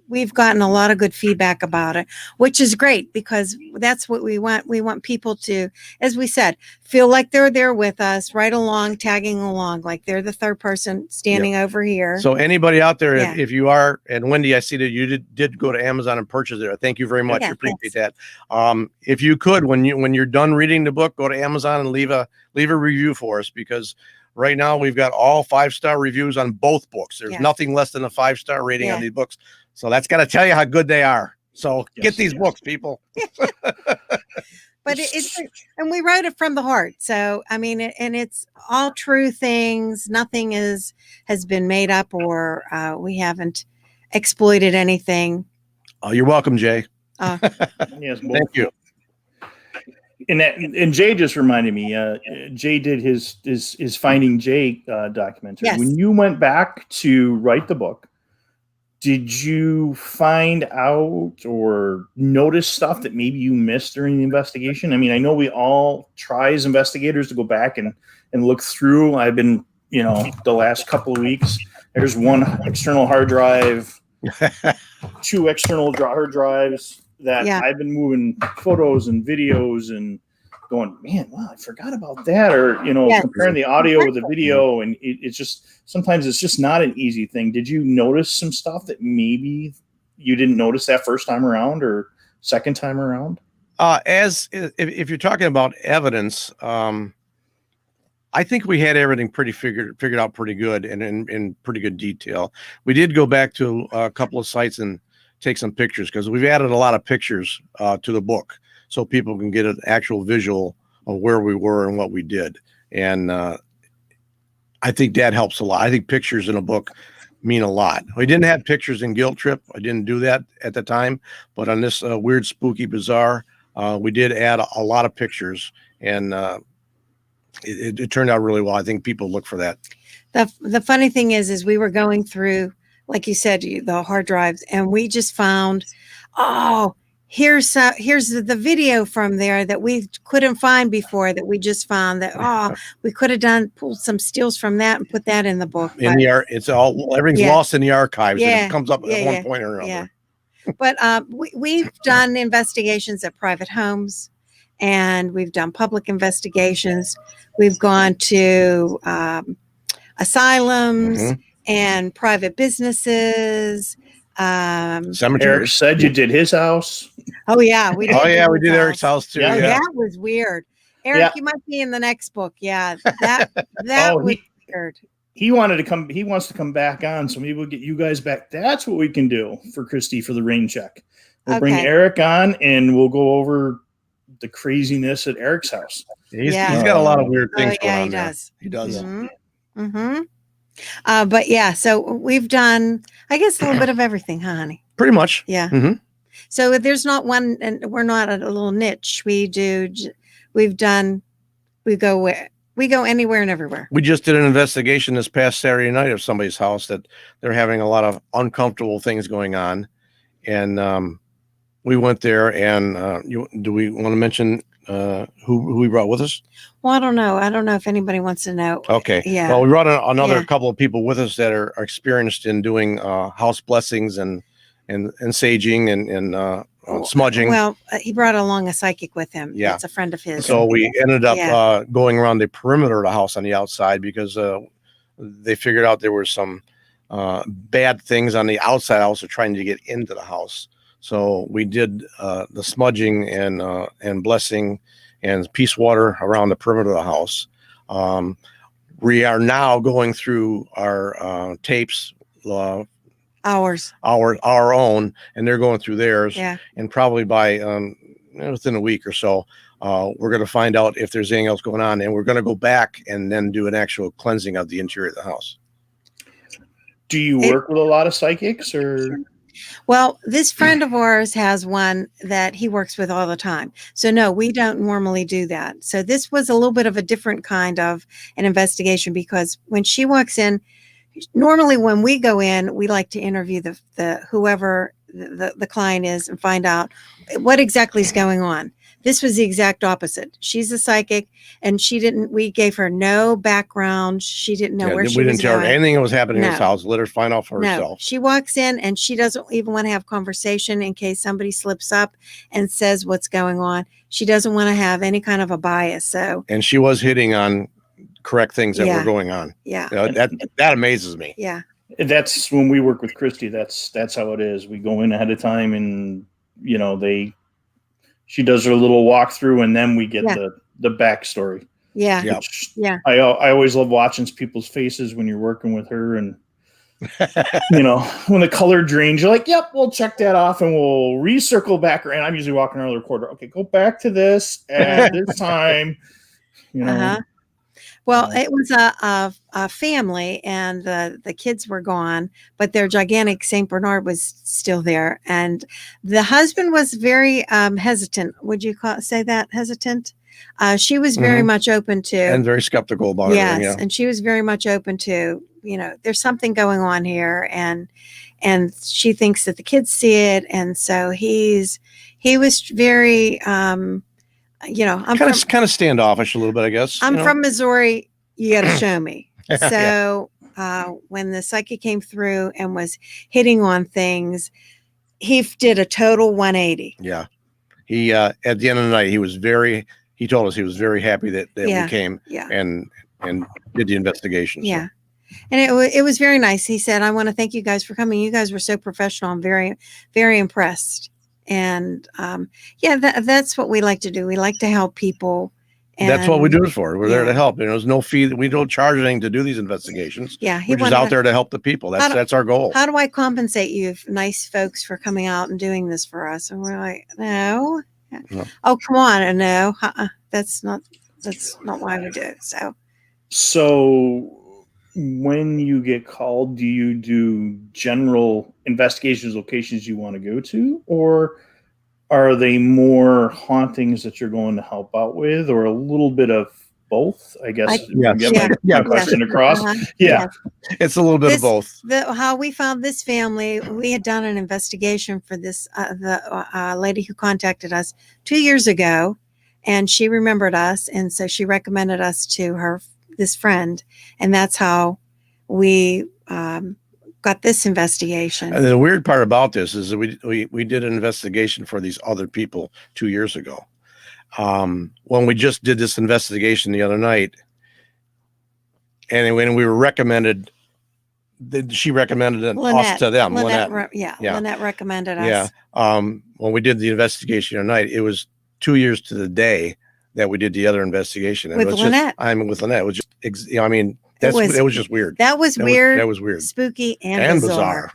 We've gotten a lot of good feedback about it, which is great because that's what we want. We want people to, as we said, feel like they're there with us, right along, tagging along, like they're the third person standing over here. So anybody out there, if you are, and Wendy, I see that you did go to Amazon and purchase it. Thank you very much. I appreciate that. If you could, when you're done reading the book, go to Amazon and leave a review for us, because right now we've got all 5-star reviews on both books. There's nothing less than a 5-star rating on these books. So that's got to tell you how good they are. So get these books, people. But and we wrote it from the heart. So, I mean, and it's all true things. Nothing has been made up, or we haven't exploited anything. Oh, you're welcome, Jay. Yes, thank you. and Jay just reminded me. Jay did his Finding Jay documentary. Yes. When you went back to write the book, did you find out or notice stuff that maybe you missed during the investigation? I mean, I know we all try as investigators to go back and look through. I've been, the last couple of weeks, there's one external hard drive, two external hard drives that I've been moving photos and videos and going, man, wow, I forgot about that. Or, comparing the audio with the video. And it's just, sometimes it's just not an easy thing. Did you notice some stuff that maybe you didn't notice that first time around or second time around? If you're talking about evidence, I think we had everything pretty figured out pretty good and in pretty good detail. We did go back to a couple of sites and take some pictures because we've added a lot of pictures to the book so people can get an actual visual of where we were and what we did. And I think that helps a lot. I think pictures in a book mean a lot. We didn't have pictures in Guilt Trip. I didn't do that at the time, but on this weird, spooky, bizarre, we did add a lot of pictures, and it turned out really well. I think people look for that. The funny thing is we were going through, like you said, the hard drives, and we just found, here's the video from there that we couldn't find before that we just found that, we could have pulled some steals from that and put that in the book. It's everything's lost in the archives. Yeah. And it comes up at one point or another. Yeah. But we've done investigations at private homes, and we've done public investigations. We've gone to asylums and private businesses. Cemetery. Eric said you did his house. Oh yeah, we did. We did Eric's house too. Oh, Yeah. that was weird. Eric, you might be in the next book. Yeah, that was weird. He wants to come back on, so maybe we'll get you guys back. That's what we can do for Christy for the rain check. We'll bring Eric on, and we'll go over the craziness at Eric's house. He's got a lot of weird things going on. He does. He does. But yeah, so we've done, I guess, a little bit of everything, huh, honey? Pretty much. Yeah. So there's not one, and we're not a little niche. We go anywhere and everywhere. We just did an investigation this past Saturday night of somebody's house that they're having a lot of uncomfortable things going on. And we went there, and do we want to mention who we brought with us? Well, I don't know. I don't know if anybody wants to know. Okay. Yeah. Well, we brought another couple of people with us that are experienced in doing house blessings and saging and smudging. Well, he brought along a psychic with him. Yeah. It's a friend of his. So we ended up going around the perimeter of the house on the outside because they figured out there were some bad things on the outside also trying to get into the house. So we did the smudging and blessing and peace water around the perimeter of the house. We are now going through our tapes, our own, and they're going through theirs. Yeah. And probably by within a week or so, we're going to find out if there's anything else going on, and we're going to go back and then do an actual cleansing of the interior of the house. Do you work with a lot of psychics, or? Well, this friend of ours has one that he works with all the time. So no, we don't normally do that. So this was a little bit of a different kind of an investigation, because when she walks in, normally when we go in, we like to interview the whoever the client is and find out what exactly is going on. This was the exact opposite. She's a psychic, and we gave her no background. She didn't know where she was going. We didn't tell her anything that was happening in this house. Let her find out for herself. She walks in, and she doesn't even want to have conversation in case somebody slips up and says what's going on. She doesn't want to have any kind of a bias. And she was hitting on correct things that were going on. Yeah. That amazes me. Yeah. That's when we work with Christy. That's how it is. We go in ahead of time, and she does her little walkthrough, and then we get the backstory. Yeah. I always love watching people's faces when you're working with her, and when the color drains, you're like, yep, we'll check that off, and we'll recircle back around. I'm usually walking around the recorder. Okay, go back to this at this time. Well, it was a family, and the kids were gone, but their gigantic Saint Bernard was still there, and the husband was very hesitant. Would you say that hesitant? She was very much open to, and very skeptical about everything. Yeah. And she was very much open to, there's something going on here, and she thinks that the kids see it, and so he was very I'm kind of standoffish a little bit, I guess. I'm from Missouri. You got to show me. So when the psychic came through and was hitting on things, he did a total 180. Yeah. He at the end of the night, he told us he was very happy that we came and did the investigation. So. Yeah. And it was very nice. He said, I want to thank you guys for coming. You guys were so professional. I'm very, very impressed. And that's what we like to do. We like to help people. And that's what we do it for. We're there to help. There's no fee. We don't charge anything to do these investigations. Yeah. We're just out there to help the people. That's our goal. How do I compensate you nice folks for coming out and doing this for us? And we're like, no. Oh, come on. And no, that's not why we do it. So when you get called, do you do general investigations, locations you want to go to, or are they more hauntings that you're going to help out with, or a little bit of both? I guess. Get my question across. Yeah, it's a little bit of both. How we found this family, we had done an investigation for this the lady who contacted us 2 years ago, and she remembered us, and so she recommended us to this friend, and that's how we got this investigation. And the weird part about this is that we did an investigation for these other people 2 years ago. When we just did this investigation the other night, and when we were recommended, she recommended us to them. Lynette recommended us. Yeah. When we did the investigation the other night, it was 2 years to the day that we did the other investigation. And with Lynette. With Lynette. It was just, it was just weird. That was weird. That was weird. Spooky and bizarre.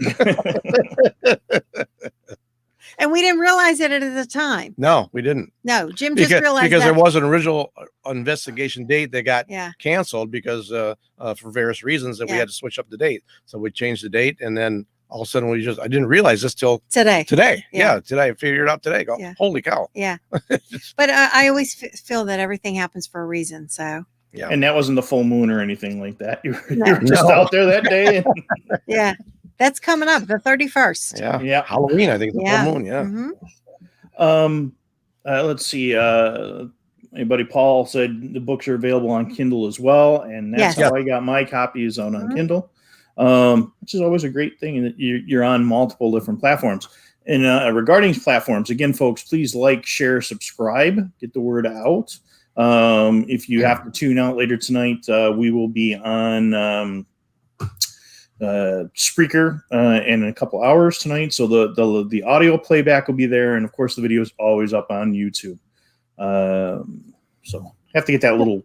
And we didn't realize it at the time. No, we didn't. No, Jim just realized because there was an original investigation date that got canceled because for various reasons that we had to switch up the date. So we changed the date, and then all of a sudden I didn't realize this till today. Today, today I figured it out today. Holy cow! Yeah, but I always feel that everything happens for a reason. So. Yeah. And that wasn't the full moon or anything like that. You were just out there that day. Yeah. That's coming up, the 31st. Yeah. Halloween, I think, the full moon. Yeah. Mm-hmm. Let's see. My buddy Paul said the books are available on Kindle as well. And that's how I got my copies on Kindle, which is always a great thing. And you're on multiple different platforms. And regarding platforms, again, folks, please like, share, subscribe, get the word out. If you have to tune out later tonight, we will be on Spreaker in a couple hours tonight. So the audio playback will be there, and of course the video is always up on YouTube. So have to get that little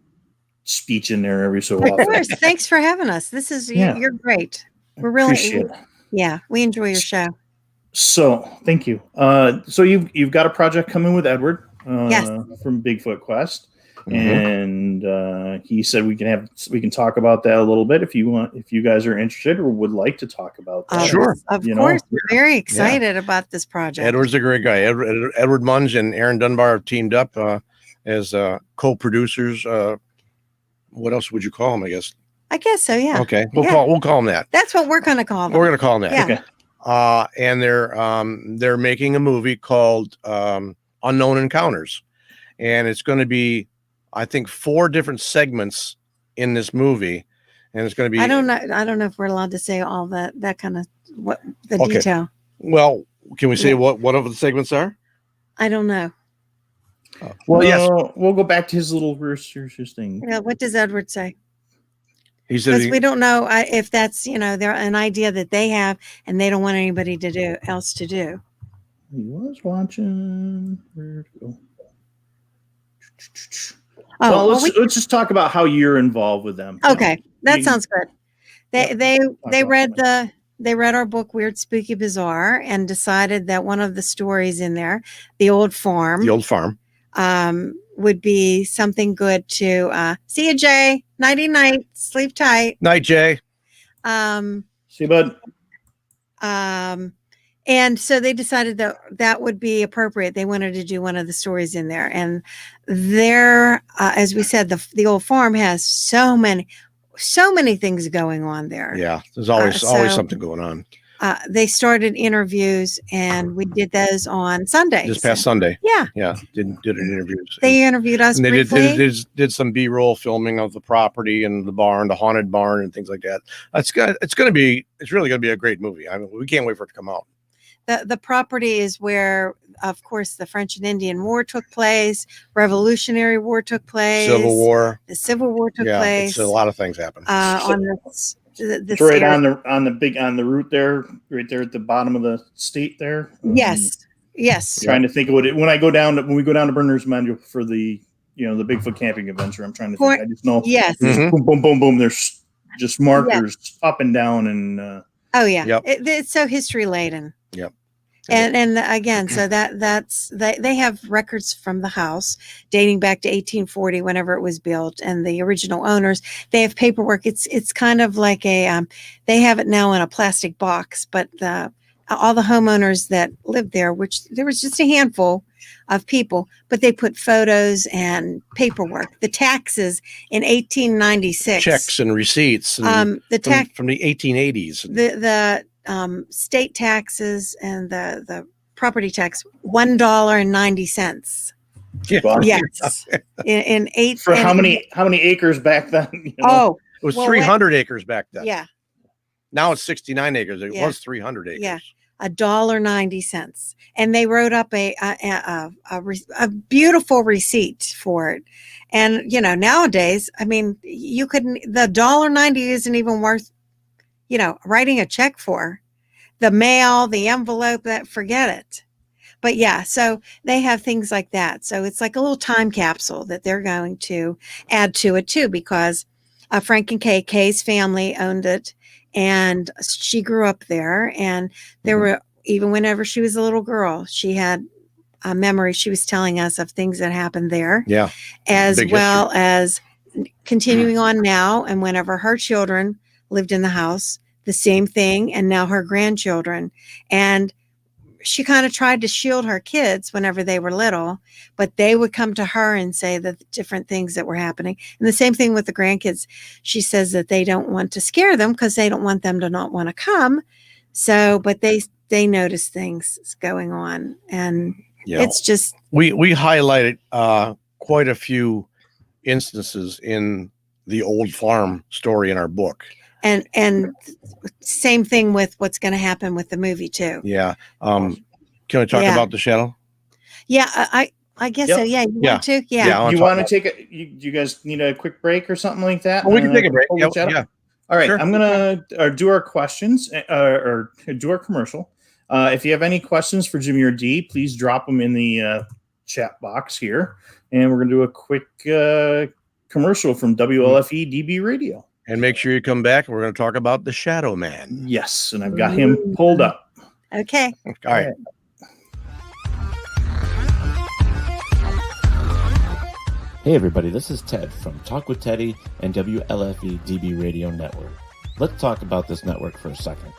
speech in there every so often. Of course. Thanks for having us. This is you're great. We're really we enjoy your show. So thank you. So you've got a project coming with Edward from Bigfoot Quest. And he said we can talk about that a little bit if you guys are interested or would like to talk about that. Sure. Of course. We're very excited about this project. Edward's a great guy. Edward Munge and Aaron Dunbar have teamed up as co-producers. What else would you call them, I guess? I guess so, yeah. Okay. We'll call them that. That's what we're going to call them. We're going to call them that. Yeah. Okay. And they're making a movie called Unknown Encounters. And it's going to be, I think, 4 different segments in this movie, and it's going to be. I don't know if we're allowed to say all that kind of detail. Well, can we say what of the segments are? I don't know. Yes, we'll go back to his little research thing. Yeah, what does Edward say? He said we don't know if that's they're an idea that they have, and they don't want anybody else to do. He was watching. Where'd it go? Let's just talk about how you're involved with them. Okay, that sounds good. They read our book Weird, Spooky, Bizarre, and decided that one of the stories in there, the old farm, would be something good to see you, Jay. Nighty night. Sleep tight. Night, Jay. See you, bud. And so they decided that that would be appropriate. They wanted to do one of the stories in there. And there, as we said, the old farm has so many things going on there. Yeah, there's always something going on. They started interviews, and we did those on Sundays. This past Sunday. Yeah. Did an interview. They interviewed us and they briefly. did some B-roll filming of the property and the barn, the haunted barn, and things like that. It's really going to be a great movie. I mean, we can't wait for it to come out. The property is where, of course, the French and Indian War took place, Revolutionary War took place, Civil War. The Civil War took place. It's a lot of things happen. On It's right on the route there, right there at the bottom of the state there. Yes. Trying to think of when we go down to Berners Menu for the the Bigfoot camping adventure. I'm trying to think. I just know. Yes. Boom, boom, boom, boom. There's just markers up and down and. Oh yeah. Yep. It's so history laden. Yep. And again, so that's they have records from the house dating back to 1840, whenever it was built, and the original owners. They have paperwork. It's kind of like a they have it now in a plastic box, but all the homeowners that lived there, which there was just a handful of people, but they put photos and paperwork. The taxes in 1896, checks and receipts. And the tax from the 1880s. The state taxes and the property tax, $1.90. Yeah. Yes. in eight for how many acres back then? Oh, it was 300 acres back then. Yeah. Now it's 69 acres. It was 300 acres. Yeah. $1.90. And they wrote up a beautiful receipt for it. And nowadays, I mean, the $1.90 isn't even worth writing a check for. The mail, the envelope, forget it. But yeah, so they have things like that. So it's like a little time capsule that they're going to add to it too, because Frank and Kay's family owned it, and she grew up there. And there were, even whenever she was a little girl, she had a memory. She was telling us of things that happened there. Yeah. As well as continuing on now. And whenever her children lived in the house, the same thing. And now her grandchildren. And she kind of tried to shield her kids whenever they were little, but they would come to her and say the different things that were happening. And the same thing with the grandkids. She says that they don't want to scare them because they don't want them to not want to come. So, but they notice things going on, and it's just, we highlighted quite a few instances in the old farm story in our book. And same thing with what's going to happen with the movie too. Yeah. Can I talk about the shadow? Yeah, I guess so. Yeah. You want to? Yeah. You want to take you guys need a quick break or something like that? Oh, we can take a break. Yeah. All right. Sure. I'm going to do our questions or do our commercial. If you have any questions for Jimmy or Dee, please drop them in the chat box here. And we're going to do a quick commercial from WLFE DB Radio. And make sure you come back. We're going to talk about the Shadow Man. Yes, and I've got him pulled up. Okay. All right. Hey everybody, this is Ted from Talk with Teddy and WLFE DB Radio Network. Let's talk about this network for a second.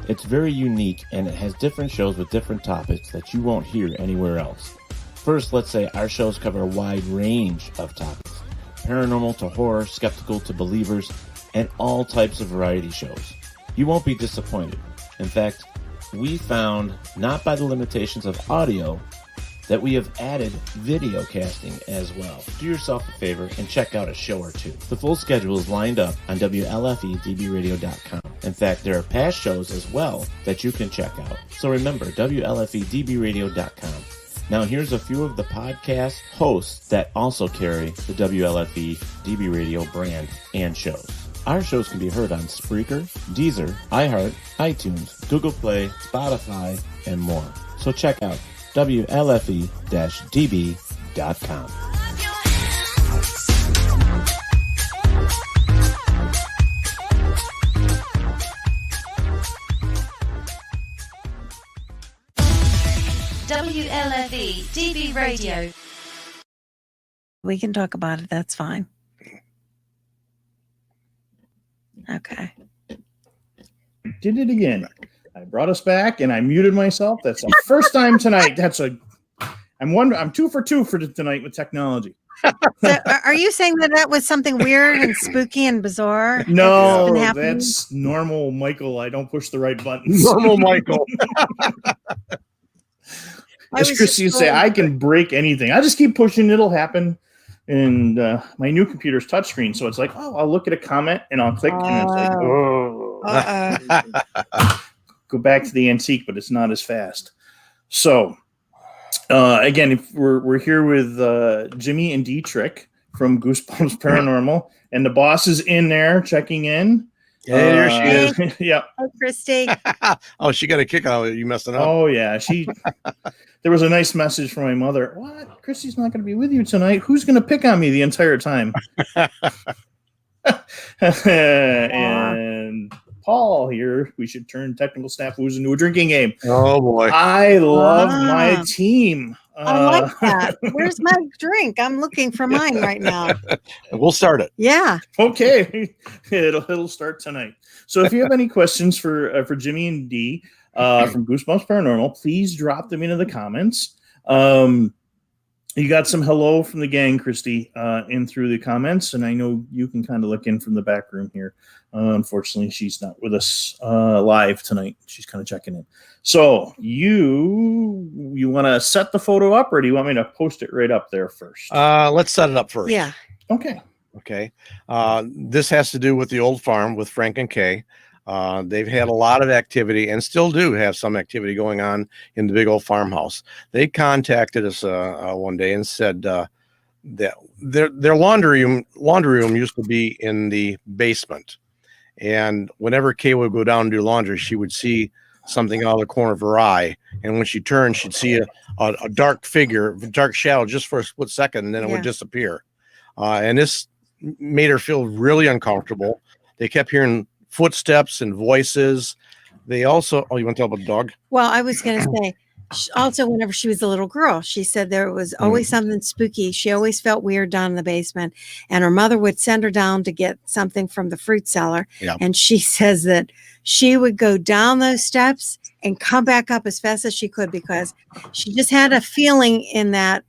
It's very unique, and it has different shows with different topics that you won't hear anywhere else. First, let's say our shows cover a wide range of topics. Paranormal to horror, skeptical to believers, and all types of variety shows. You won't be disappointed. In fact, we found, not by the limitations of audio, that we have added video casting as well. Do yourself a favor and check out a show or two. The full schedule is lined up on WLFEDBRadio.com. In fact, there are past shows as well that you can check out. So remember, WLFEDBRadio.com. Now here's a few of the podcast hosts that also carry the WLFE DB Radio brand and shows. Our shows can be heard on Spreaker, Deezer, iHeart, iTunes, Google Play, Spotify, and more. So check out WLFE-DB.com. WLFE DB Radio. We can talk about it. That's fine. Okay. Did it again. I brought us back and I muted myself. That's the first time tonight. I'm 2 for 2 for tonight with technology. So are you saying that was something weird and spooky and bizarre? No, that's been that's normal, Michael. I don't push the right buttons. Normal Michael. As Christy would say, I can break anything. I just keep pushing. It'll happen. And my new computer's touchscreen, so it's like, oh, I'll look at a comment and I'll click, and it's like, oh, go back to the antique, but it's not as fast. So, again, if we're here with Jimmy and Dee Trick from Goosebumps Paranormal, and the boss is in there checking in. Yeah, there she is. Yeah. Oh, Christy. Oh, she got a kick out of you messing up. Oh, yeah. There was a nice message from my mother. What? Christy's not going to be with you tonight. Who's going to pick on me the entire time? And Paul here, we should turn technical snafus into a drinking game. Oh, boy. I love my team. I like that. Where's my drink? I'm looking for mine right now. We'll start it. Yeah. Okay. It'll start tonight. So if you have any questions for Jimmy and Dee from Goosebumps Paranormal, please drop them into the comments. You got some hello from the gang, Christy, in through the comments, and I know you can kind of look in from the back room here. Unfortunately, she's not with us live tonight. She's kind of checking in. So you want to set the photo up, or do you want me to post it right up there first? Let's set it up first. Yeah. Okay. Okay. This has to do with the old farm with Frank and Kay. They've had a lot of activity and still do have some activity going on in the big old farmhouse. They contacted us one day and said that their laundry room used to be in the basement. And whenever Kay would go down and do laundry, she would see something out of the corner of her eye. And when she turned, she'd see a dark figure, dark shadow just for a split second, and then it would disappear. And this made her feel really uncomfortable. They kept hearing footsteps and voices. They also, you want to tell about the dog? Well, I was going to say, also, whenever she was a little girl, she said there was always something spooky. She always felt weird down in the basement, and her mother would send her down to get something from the fruit cellar. Yeah. And she says that she would go down those steps and come back up as fast as she could because she just had a feeling in that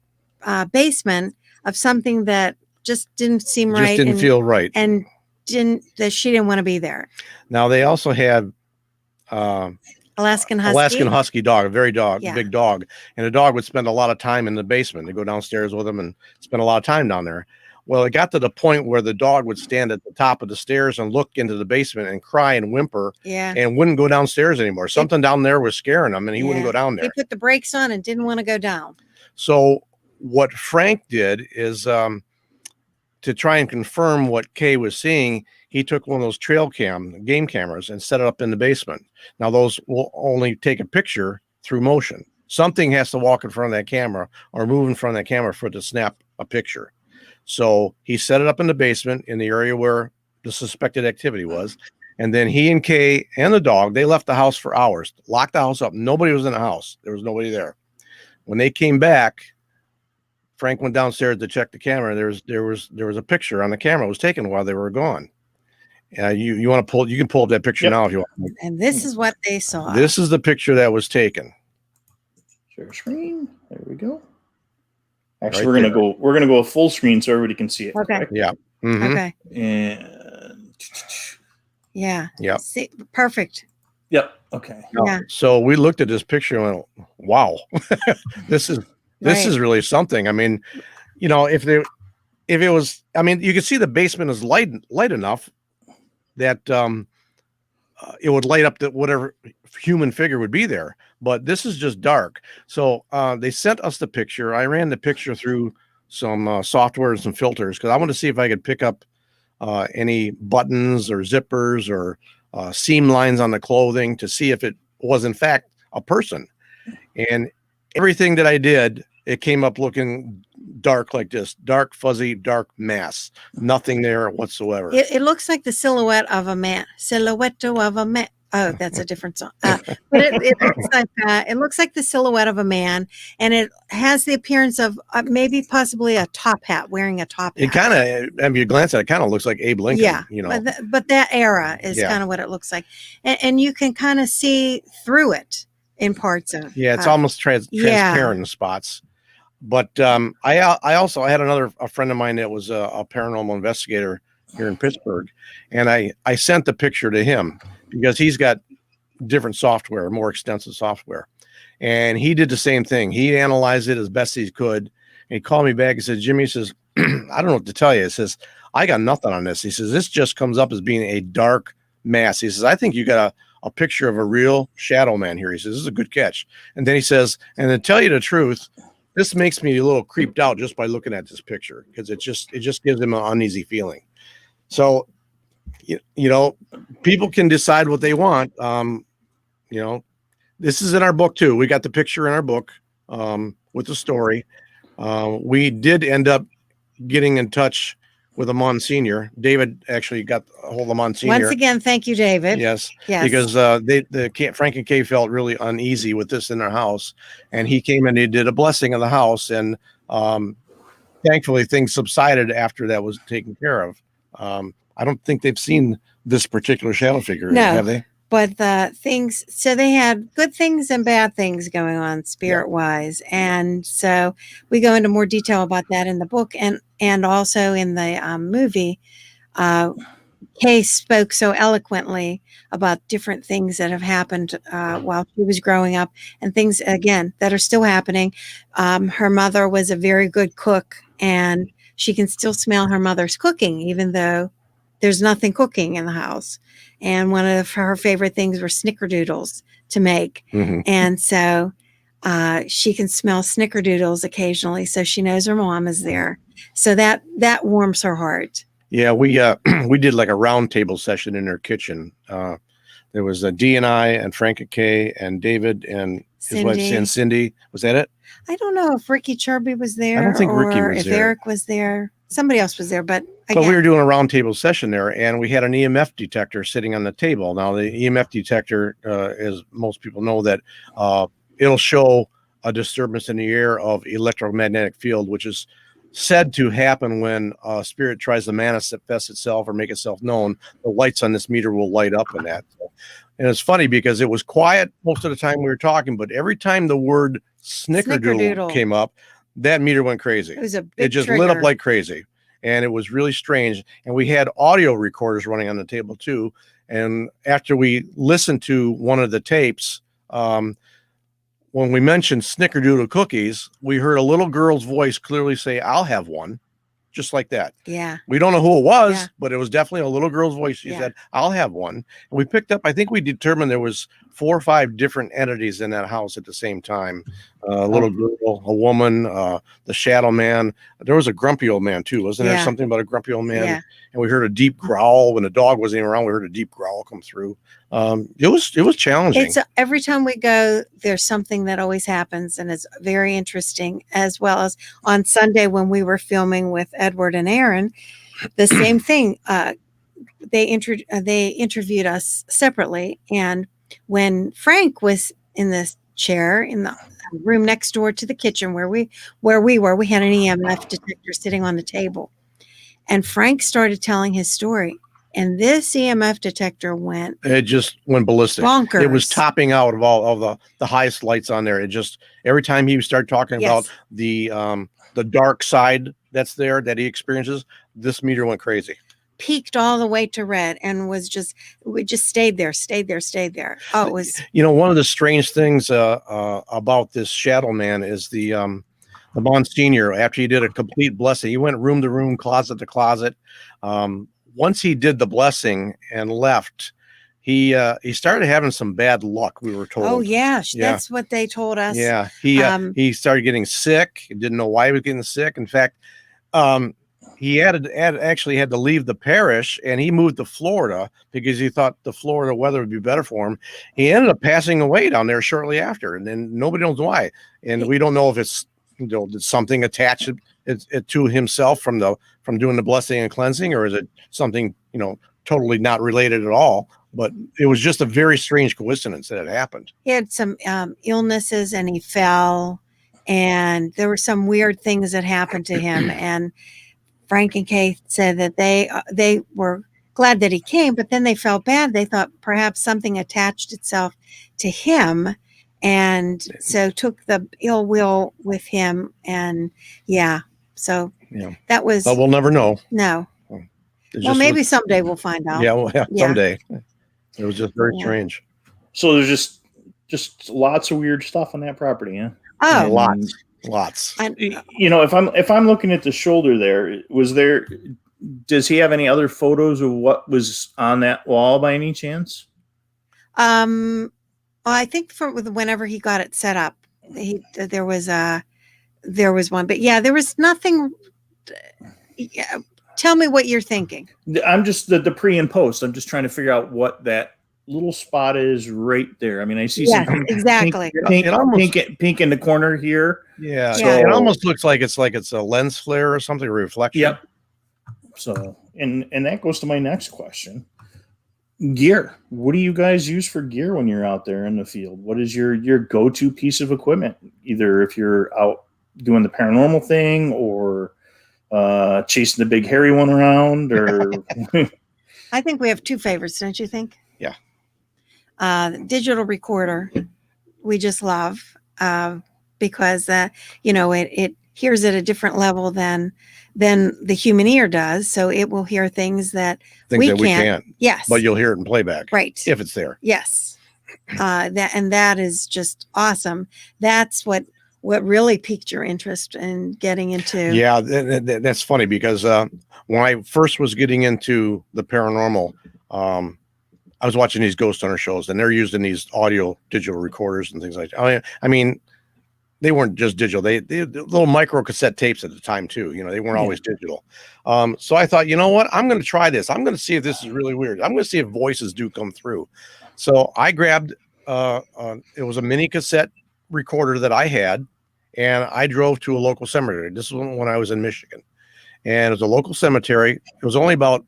basement of something that just didn't seem right. Just didn't feel right. And she didn't want to be there. Now they also had Alaskan Husky dog, a very big dog, and the dog would spend a lot of time in the basement. They go downstairs with him and spend a lot of time down there. Well, it got to the point where the dog would stand at the top of the stairs and look into the basement and cry and whimper, and wouldn't go downstairs anymore. Something down there was scaring him, and he wouldn't go down there. He put the brakes on and didn't want to go down. So what Frank did is to try and confirm what Kay was seeing, he took one of those game cameras and set it up in the basement. Now those will only take a picture through motion. Something has to walk in front of that camera or move in front of that camera for it to snap a picture. So he set it up in the basement in the area where the suspected activity was. And then he and Kay and the dog, they left the house for hours, locked the house up. Nobody was in the house. There was nobody there. When they came back, Frank went downstairs to check the camera. There was a picture on the camera. It was taken while they were gone. You want to pull? You can pull up that picture now if you want. And this is what they saw. This is the picture that was taken. Share screen. There we go. Actually, we're gonna go a full screen so everybody can see it. Okay. Correct? Yeah. Mm-hmm. Okay. And yeah. Yeah. Perfect. Yep. Okay. Yeah. So we looked at this picture and went, "Wow, this is really something." I mean, if it was, I mean, you could see the basement is light enough that it would light up whatever human figure would be there. But this is just dark. So they sent us the picture. I ran the picture through some software and some filters because I wanted to see if I could pick up any buttons or zippers or seam lines on the clothing to see if it was in fact a person. And everything that I did, it came up looking dark like this, dark, fuzzy, dark mass. Nothing there whatsoever. It looks like the silhouette of a man. Silhouette of a man. Oh, that's a different song. But it looks like the silhouette of a man, and it has the appearance of maybe possibly a top hat, wearing a top hat. It kind of, if you glance at it, kind of looks like Abe Lincoln. Yeah, you know. But that era is kind of what it looks like, and you can kind of see through it in parts of. Yeah, it's almost transparent in spots. But I also had a friend of mine that was a paranormal investigator here in Pittsburgh, and I sent the picture to him because he's got different software, more extensive software, and he did the same thing. He analyzed it as best he could, and he called me back and said, Jimmy, he says, I don't know what to tell you. He says, I got nothing on this. He says, this just comes up as being a dark mass. He says, I think you got a picture of a real shadow man here. He says, this is a good catch. And then he says, and to tell you the truth, this makes me a little creeped out just by looking at this picture, because it just gives him an uneasy feeling. So, you know, people can decide what they want. You know, this is in our book too. We got the picture in our book with the story. We did end up getting in touch with a Monsignor. David actually got a hold of Monsignor. Once again, thank you, David. Yes. Because Frank and Kay felt really uneasy with this in their house, and he came and he did a blessing of the house, and thankfully things subsided after that was taken care of. I don't think they've seen this particular shadow figure, have they? But so they had good things and bad things going on spirit wise. And so we go into more detail about that in the book and also in the movie. Kay spoke so eloquently about different things that have happened while she was growing up, and things, again, that are still happening. Her mother was a very good cook, and she can still smell her mother's cooking, even though there's nothing cooking in the house. And one of her favorite things were snickerdoodles to make. Mm-hmm. And so she can smell snickerdoodles occasionally. So she knows her mom is there. So that warms her heart. Yeah, we did like a round table session in her kitchen. There was Dee and I and Frank and Kay and David and his wife and Cindy. Was that it? I don't know if Ricky Chirby was there. I don't think Ricky was there. Eric was there. Somebody else was there, but we were doing a roundtable session there, and we had an EMF detector sitting on the table. Now, the EMF detector, as most people know, that it'll show a disturbance in the air electromagnetic field, which is said to happen when a spirit tries to manifest itself or make itself known. The lights on this meter will light up in that. And it's funny because it was quiet most of the time we were talking, but every time the word snickerdoodle came up, that meter went crazy. It just lit up like crazy. And it was really strange. And we had audio recorders running on the table too. And after we listened to one of the tapes, when we mentioned snickerdoodle cookies, we heard a little girl's voice clearly say, I'll have one. Just like that. Yeah. We don't know who it was, but it was definitely a little girl's voice. She said, I'll have one. And we picked up, I think we determined there was 4 or 5 different entities in that house at the same time. A little girl, a woman, the shadow man. There was a grumpy old man too. Wasn't there something about a grumpy old man? Yeah. And we heard a deep growl when the dog wasn't even around. We heard a deep growl come through. It was challenging. Every time we go, there's something that always happens, and it's very interesting. As well as on Sunday when we were filming with Edward and Aaron, the same thing. They interviewed us separately, and when Frank was in this chair in the room next door to the kitchen where we were, we had an EMF detector sitting on the table, and Frank started telling his story. And this EMF detector just went ballistic. Bonkers. It was topping out of all of the highest lights on there. It just, every time he would start talking about the dark side that's there that he experiences, this meter went crazy. Peaked all the way to red and we just stayed there. Oh, it was. One of the strange things about this shadow man is the Monsignor, after he did a complete blessing, he went room to room, closet to closet. Once he did the blessing and left, he started having some bad luck, we were told. Oh, yeah. That's what they told us. Yeah. He started getting sick. He didn't know why he was getting sick. In fact, he actually had to leave the parish, and he moved to Florida because he thought the Florida weather would be better for him. He ended up passing away down there shortly after, and then nobody knows why. And we don't know if it's did something attach it to himself from doing the blessing and cleansing, or is it something totally not related at all, but it was just a very strange coincidence that it happened. He had some illnesses and he fell, and there were some weird things that happened to him. And Frank and Kay said that they were glad that he came, but then they felt bad. They thought perhaps something attached itself to him, and so took the ill will with him. And so that was. But we'll never know. No. Well, maybe someday we'll find out. Yeah, someday. It was just very strange. So there's just lots of weird stuff on that property, huh? Oh, lots. If I'm looking at the shoulder there, does he have any other photos of what was on that wall by any chance? I think whenever he got it set up, there was one, but there was nothing. Yeah. Tell me what you're thinking. I'm just the pre and post. I'm just trying to figure out what that little spot is right there. I mean, I see some exactly pink in the corner here. Yeah. So it almost looks like it's a lens flare or something, a reflection. Yep. So, and that goes to my next question. Gear. What do you guys use for gear when you're out there in the field? What is your go-to piece of equipment? Either if you're out doing the paranormal thing or chasing the big hairy one around, or I think we have two favorites, don't you think? Yeah. Digital recorder, we just love because it hears at a different level than the human ear does, so it will hear things that we can't. Yes, but you'll hear it in playback, right? If it's there. Yes, that is just awesome. That's what really piqued your interest in getting into. Yeah, that's funny because when I first was getting into the paranormal, I was watching these ghost hunter shows, and they're using these audio digital recorders and things like that. I mean, they weren't just digital; they little micro cassette tapes at the time too. They weren't always digital. So I thought, you know what? I'm going to try this. I'm going to see if this is really weird. I'm going to see if voices do come through. So I grabbed it was a mini cassette recorder that I had, and I drove to a local cemetery. This was when I was in Michigan, and it was a local cemetery. It was only about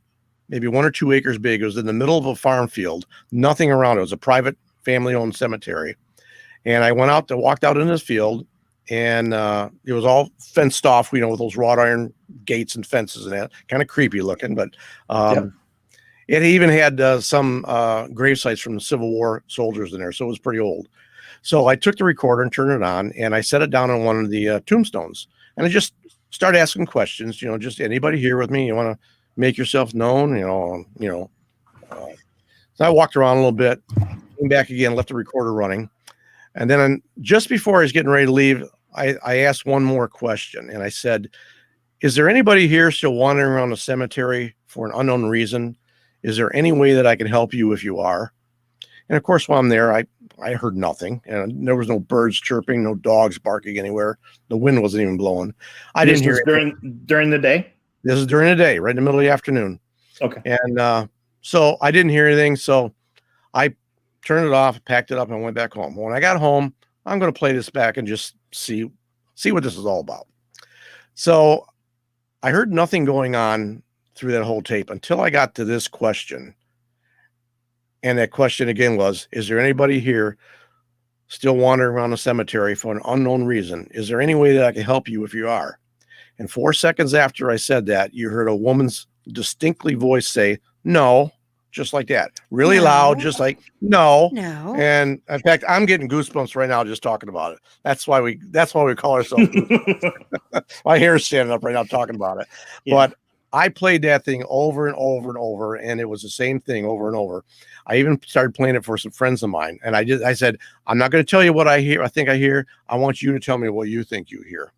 maybe 1 or 2 acres big. It was in the middle of a farm field, nothing around. It was a private family-owned cemetery. And I walked out in this field, and it was all fenced off, with those wrought iron gates and fences and that, kind of creepy looking, but it even had some grave sites from the Civil War soldiers in there. So it was pretty old. So I took the recorder and turned it on, and I set it down on one of the tombstones, and I just started asking questions. Just anybody here with me? You want to make yourself known? So I walked around a little bit, came back again, left the recorder running, and then just before I was getting ready to leave, I asked one more question, and I said, "Is there anybody here still wandering around the cemetery for an unknown reason? Is there any way that I can help you if you are?" And of course, while I'm there, I heard nothing, and there was no birds chirping, no dogs barking anywhere. The wind wasn't even blowing. I didn't hear it during the day. This is during the day, right in the middle of the afternoon. Okay. And so I didn't hear anything. So I turned it off, packed it up, and went back home. When I got home, I'm going to play this back and just see what this is all about. So I heard nothing going on through that whole tape until I got to this question. And that question again was, is there anybody here still wandering around the cemetery for an unknown reason? Is there any way that I can help you if you are? And 4 seconds after I said that, you heard a woman's distinctly voice say, "No," just like that. Really loud, just like, "No." No. And in fact, I'm getting goosebumps right now just talking about it. That's why we call ourselves my hair's standing up right now talking about it. Yeah. But I played that thing over and over and over, and it was the same thing over and over. I even started playing it for some friends of mine, and I said, "I'm not going to tell you what I think I hear. I want you to tell me what you think you hear."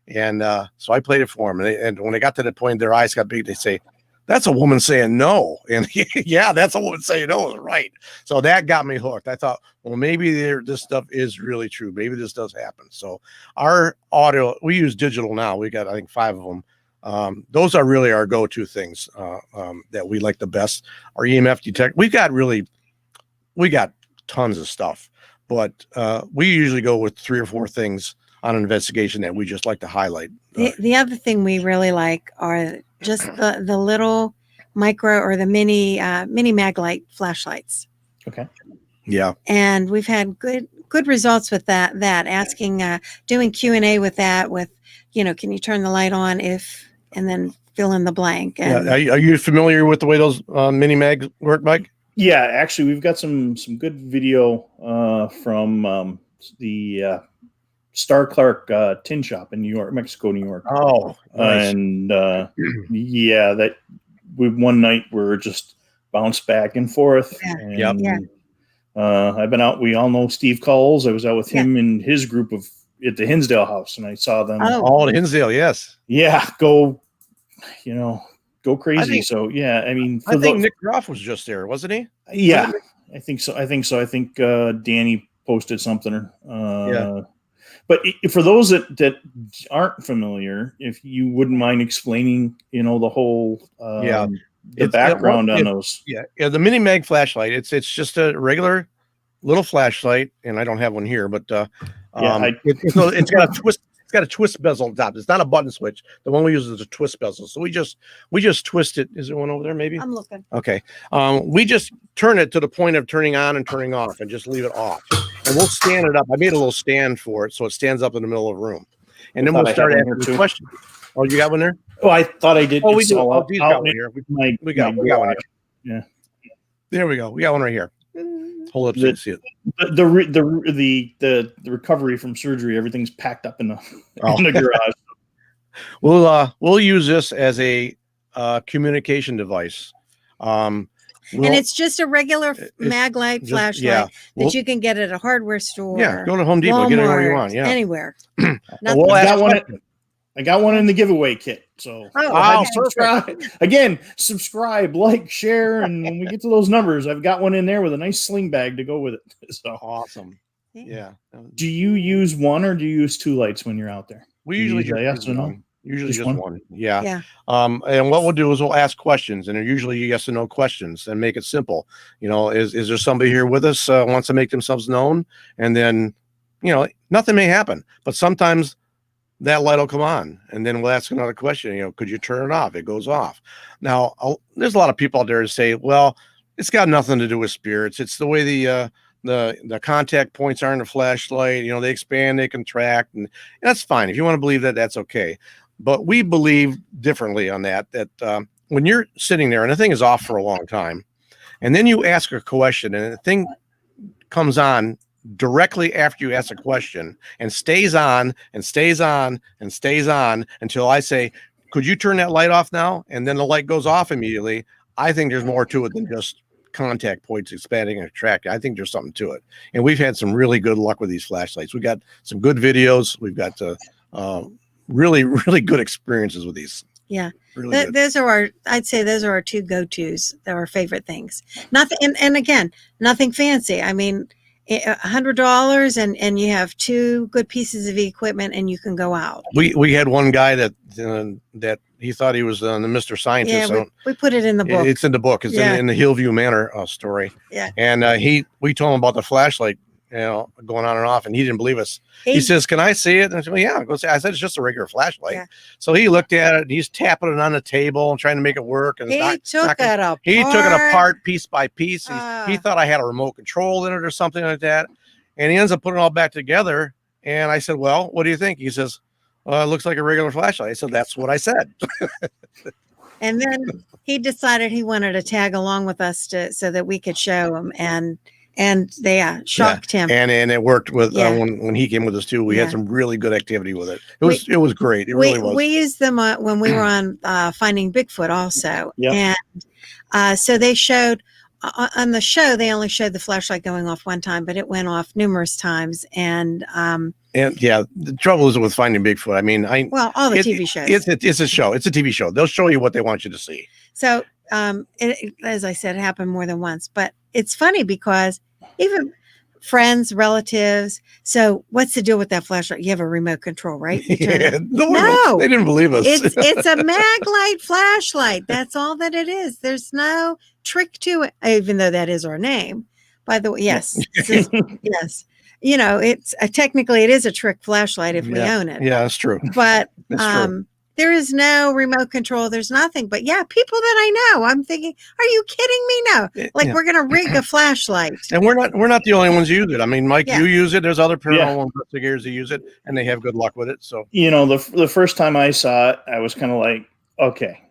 And so I played it for them, and when they got to the point, their eyes got big. They say, "That's a woman saying no," and yeah, that's a woman saying no, right? So that got me hooked. I thought, well, maybe this stuff is really true. Maybe this does happen. So our audio, we use digital now. We got, I think, 5 of them. Those are really our go-to things that we like the best. Our EMF detect. We got tons of stuff, but we usually go with 3 or 4 things on an investigation that we just like to highlight. The other thing we really like are just the little micro or the mini mag light flashlights. Okay. Yeah. And we've had good results with that asking, doing Q&A with that, with, can you turn the light on and then fill in the blank. And Are you familiar with the way those mini mags work, Mike? Yeah, actually, we've got some good video from the Star Clark Tin Shop in Mexico, New York. Oh, nice. And yeah, that one night we're just bounced back and forth. Yeah. And, I've been out. We all know Steve Culls. I was out with him and his group at the Hinsdale house, and I saw them. Oh, the Hinsdale, yes. Yeah, go crazy. I mean, I think Nick Groff was just there, wasn't he? Yeah, I think so. I think Danny posted something. But for those that aren't familiar, if you wouldn't mind explaining, the whole the background on those. Yeah. The mini mag flashlight. It's just a regular little flashlight, and I don't have one here, but it's got a twist. It's got a twist bezel on top. It's not a button switch. The one we use is a twist bezel. So we just twist it. Is there one over there? Maybe. I'm looking. Okay. We just turn it to the point of turning on and turning off, and just leave it off. And we'll stand it up. I made a little stand for it, so it stands up in the middle of the room. And then we'll start asking questions. Oh, you got one there? Oh, I thought I did. Oh, we do. Oh, we got one here. We got one here. Yeah. There we go. We got one right here. Hold up so you can see it. The recovery from surgery, everything's packed up in the garage. We'll use this as a communication device. And it's just a regular mag light flashlight that you can get at a hardware store. Yeah, go to Home Depot, Walmart, get it where you want. Yeah, anywhere. I got one in the giveaway kit. So subscribe, like, share, and when we get to those numbers, I've got one in there with a nice sling bag to go with it. So awesome. Yeah. Do you use one or do you use two lights when you're out there? We usually use one. Usually just one. Yeah. And what we'll do is we'll ask questions, and they're usually yes or no questions, and make it simple. Is there somebody here with us wants to make themselves known? And then, nothing may happen, but sometimes that light will come on, and then we'll ask another question. Could you turn it off? It goes off. Now, there's a lot of people out there who say, well, it's got nothing to do with spirits. It's the way the contact points are in the flashlight. They expand, they contract, and that's fine. If you want to believe that, that's okay. But we believe differently on that when you're sitting there and the thing is off for a long time, and then you ask a question and the thing comes on directly after you ask a question and stays on and stays on and stays on until I say, could you turn that light off now? And then the light goes off immediately. I think there's more to it than just contact points expanding and contracting. I think there's something to it. And we've had some really good luck with these flashlights. We got some good videos. We've got really, really good experiences with these. Yeah. Really those are I'd say those are our two go-tos. They're our favorite things. Nothing. And again, nothing fancy. I mean, $100 and you have two good pieces of equipment and you can go out. We had one guy that he thought he was the Mr. Scientist. Yeah, we put it in the book. It's in the book. It's in the Hillview Manor story. Yeah. And we told him about the flashlight, going on and off, and he didn't believe us. He says, "Can I see it?" And I said, "Well, yeah." Go see. I said, "It's just a regular flashlight." Yeah. So he looked at it. And he's tapping it on the table and trying to make it work. And he took it apart piece by piece. He thought I had a remote control in it or something like that. And he ends up putting it all back together. And I said, "Well, what do you think?" He says, "It looks like a regular flashlight." I said, "That's what I said." And then he decided he wanted to tag along with us so that we could show him, and they shocked him. And it worked with when he came with us too. We had some really good activity with it. It was great. It really was. We used them when we were on Finding Bigfoot also. Yep. And so they showed on the show, they only showed the flashlight going off one time, but it went off numerous times. And the trouble is with Finding Bigfoot. I mean, all the TV shows. It's a show. It's a TV show. They'll show you what they want you to see. So, as I said, it happened more than once, but it's funny because even friends, relatives. So what's the deal with that flashlight? You have a remote control, right? No, they didn't believe us. It's a mag light flashlight. That's all that it is. There's no trick to it, even though that is our name. By the way, yes. Yes. It's technically it is a trick flashlight if we own it. Yeah, that's true. But There is no remote control. There's nothing. But yeah, people that I know, I'm thinking, are you kidding me? No. Like Yeah. we're going to rig a flashlight. And we're not the only ones who use it. I mean, Mike, Yeah. you use it. There's other Yeah. paranormal investigators that use it, and they have good luck with it. So The first time I saw it, I was kind of like, okay.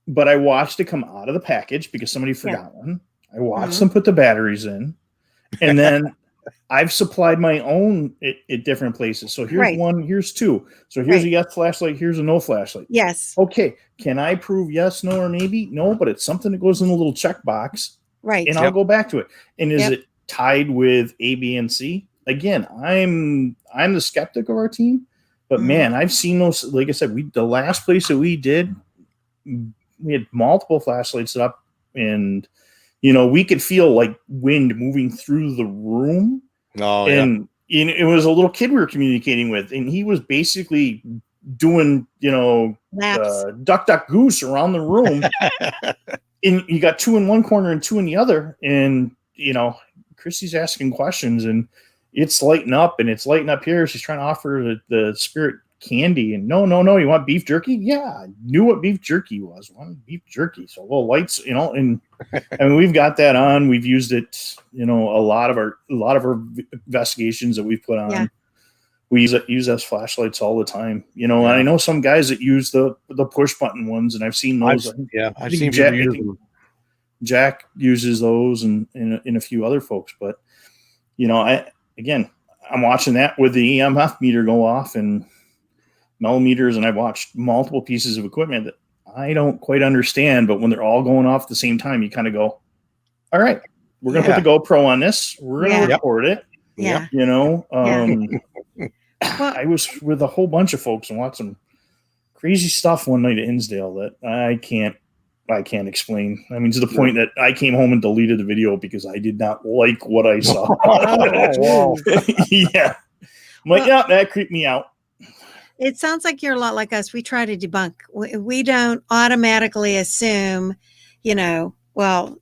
But I watched it come out of the package because somebody forgot one. I watched them put the batteries in. And then I've supplied my own at different places. So here's one, here's two. So here's a yes flashlight, here's a no flashlight. Yes. Okay. Can I prove yes, no, or maybe? No, but it's something that goes in a little checkbox. Right. And I'll go back to it. And is it tied with A, B, and C? Again, I'm the skeptic of our team. But man, I've seen those. Like I said, the last place that we did, we had multiple flashlights up, and we could feel like wind moving through the room. Oh, and it was a little kid we were communicating with, and he was basically doing, duck, duck, goose around the room. And you got two in one corner and two in the other. And, Chrissy's asking questions, and it's lighting up, and it's lighting up here. She's trying to offer the spirit candy, and no, you want beef jerky? Yeah, I knew what beef jerky was. Wanted beef jerky. So little lights, and I mean, we've got that on. We've used it, a lot of our investigations that we've put on. Yeah. We use as flashlights all the time, and I know some guys that use the push button ones, and I've seen those. I've seen people use them. Jack uses those, and a few other folks, but I'm watching that with the EMF meter go off and millimeters, and I've watched multiple pieces of equipment that I don't quite understand, but when they're all going off at the same time, you kind of go, all right, we're going to put the GoPro on this. We're going to record it. Yeah. I was with a whole bunch of folks and watched some crazy stuff one night at Hinsdale that I can't explain. I mean, to the point that I came home and deleted the video because I did not like what I saw. Yeah. I'm like, that creeped me out. It sounds like you're a lot like us. We try to debunk. We don't automatically assume, well,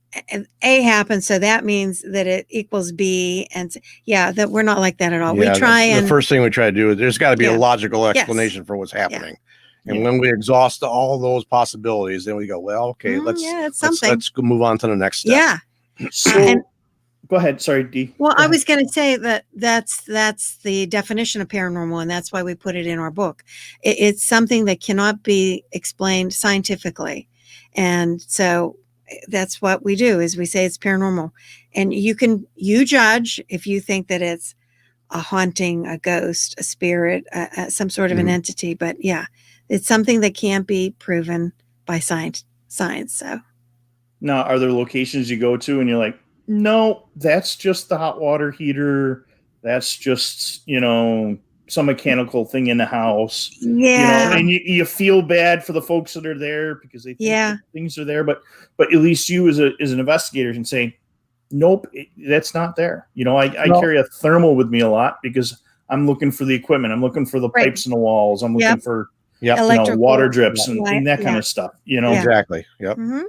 A happens, so that means that it equals B. And that we're not like that at all. Yeah, we try the first thing we try to do is there's got to be a logical explanation for what's happening. Yeah. And when we exhaust all those possibilities, then we go, well, okay, let's go move on to the next step. Yeah. So go ahead. Sorry, Dee. Well, I was going to say that's the definition of paranormal, and that's why we put it in our book. It's something that cannot be explained scientifically. And so that's what we do is we say it's paranormal. And you judge if you think that it's a haunting, a ghost, a spirit, some sort of an entity. But it's something that can't be proven by science. So now, are there locations you go to and you're like, no, that's just the hot water heater. That's just, some mechanical thing in the house. Yeah. And you feel bad for the folks that are there because they think things are there. But at least you as an investigator can say, nope, that's not there. I carry a thermal with me a lot because I'm looking for the equipment. I'm looking for the pipes in the walls. I'm looking for water drips and that kind of stuff. Exactly. Yep. Mm-hmm.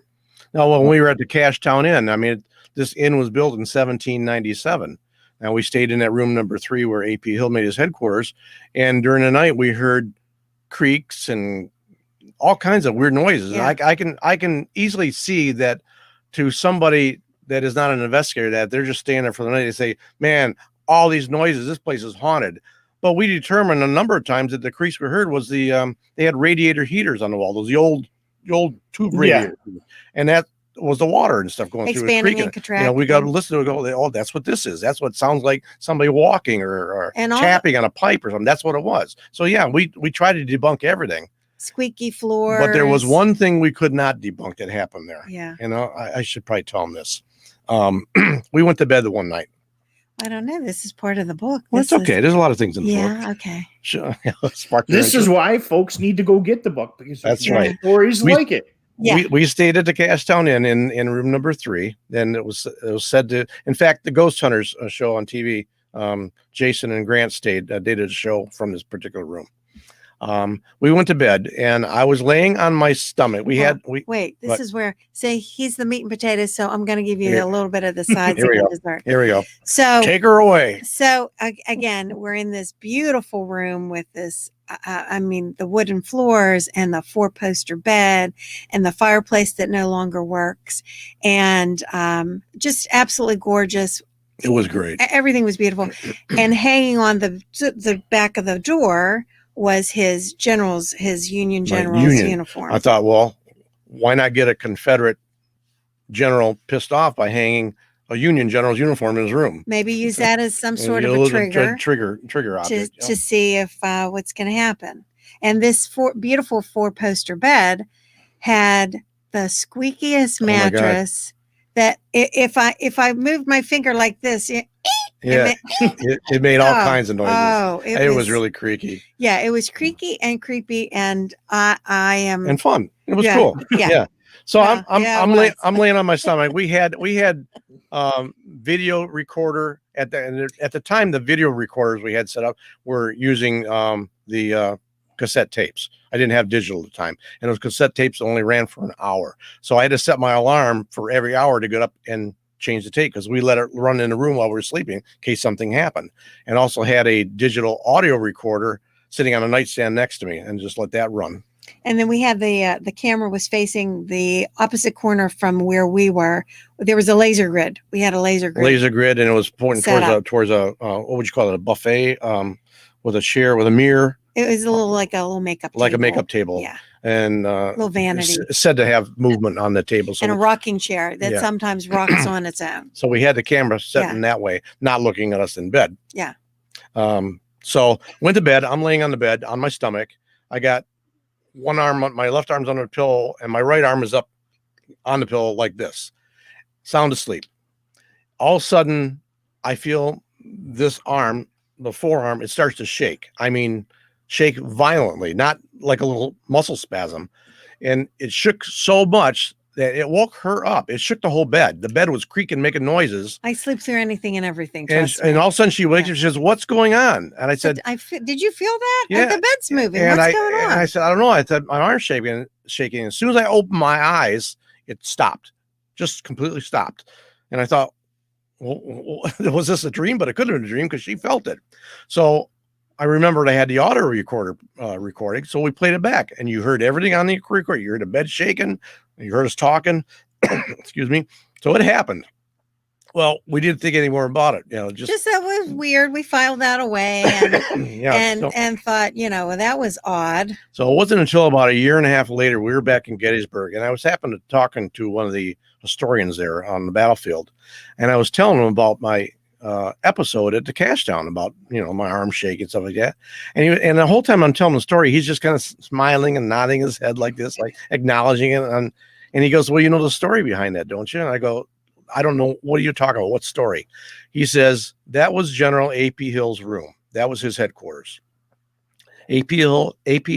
Now, when we were at the Cashtown Inn, I mean, this inn was built in 1797. Now, we stayed in that room number 3 where A.P. Hill made his headquarters. And during the night, we heard creaks and all kinds of weird noises. Yeah. I can easily see that to somebody that is not an investigator, that they're just staying there for the night. They say, man, all these noises, this place is haunted. But we determined a number of times that the creaks we heard was they had radiator heaters on the wall, the old tube radiators. And that was the water and stuff going through. Expanding and contracting. We got to listen to it go, oh, that's what this is. That's what sounds like somebody walking or tapping on a pipe or something. That's what it was. So we try to debunk everything. Squeaky floor. But there was one thing we could not debunk that happened there. Yeah. I should probably tell them this. We went to bed the one night. I don't know. This is part of the book. Well, it's okay. There's a lot of things in the book. Yeah, okay. Sure. This is why folks need to go get the book because that's right. Stories like it. Yeah. We stayed at the Cashtown Inn in room number 3. Then it was said to, in fact, the Ghost Hunters show on TV, Jason and Grant they did a show from this particular room. We went to bed and I was laying on my stomach. This is where he's the meat and potatoes. So I'm going to give you a little bit of the sides of the dessert. Here we go. So take her away. So again, we're in this beautiful room with this I mean, the wooden floors and the 4-poster bed and the fireplace that no longer works, and just absolutely gorgeous. It was great. Everything was beautiful. And hanging on the back of the door was his Union General's uniform. I thought, well, why not get a Confederate general pissed off by hanging a Union General's uniform in his room? Maybe use that as some sort of a trigger object to see if what's going to happen. And this beautiful 4-poster bed had the squeakiest mattress that if I moved my finger like this, it made all kinds of noises. Oh, it was really creaky. Yeah, it was creaky and creepy, and I am and fun. It was cool. Yeah. So I'm laying on my stomach. We had video recorder at the time. The video recorders we had set up were using the cassette tapes. I didn't have digital at the time, and those cassette tapes only ran for an hour. So I had to set my alarm for every hour to get up and change the tape, because we let it run in the room while we were sleeping in case something happened. And also had a digital audio recorder sitting on a nightstand next to me, and just let that run. And then we had the camera was facing the opposite corner from where we were. There was a laser grid. We had a laser grid. And it was pointing towards a what would you call it? A buffet with a chair with a mirror. It was a little makeup table. Like a makeup table. Yeah. And little vanity. Said to have movement on the table. So and a rocking chair that sometimes rocks on its own. So we had the camera set in that way, not looking at us in bed. Yeah. So went to bed. I'm laying on the bed on my stomach. I got one arm, my left arm's under the pillow, and my right arm is up on the pillow like this. Sound asleep. All of a sudden, I feel this arm, the forearm, it starts to shake. I mean, shake violently, not like a little muscle spasm. And it shook so much that it woke her up. It shook the whole bed. The bed was creaking, making noises. I sleep through anything and everything. And all of a sudden she wakes up, she says, "What's going on?" And I said, "Did you feel that? Yeah. The bed's moving. What's going on?" And I said, "I don't know." I said, "My arm's shaking. As soon as I opened my eyes, it stopped. Just completely stopped." And I thought, well, was this a dream? But it couldn't have been a dream, because she felt it. So I remembered I had the audio recorder recording, so we played it back, and you heard everything on the recorder. You heard the bed shaking, you heard us talking. Excuse me. So it happened. Well, we didn't think any more about it. Just that was weird. We filed that away and thought, that was odd. So it wasn't until about a year and a half later we were back in Gettysburg, and I was talking to one of the historians there on the battlefield, and I was telling him about my episode at the cash down, about my arm shaking, stuff like that, and the whole time I'm telling the story, he's just kind of smiling and nodding his head like this, like acknowledging it, and he goes, "Well, you know the story behind that, don't you?" And I go, "I don't know. What are you talking about? What story?" He says, "That was General A.P. Hill's room. That was his headquarters. A.P.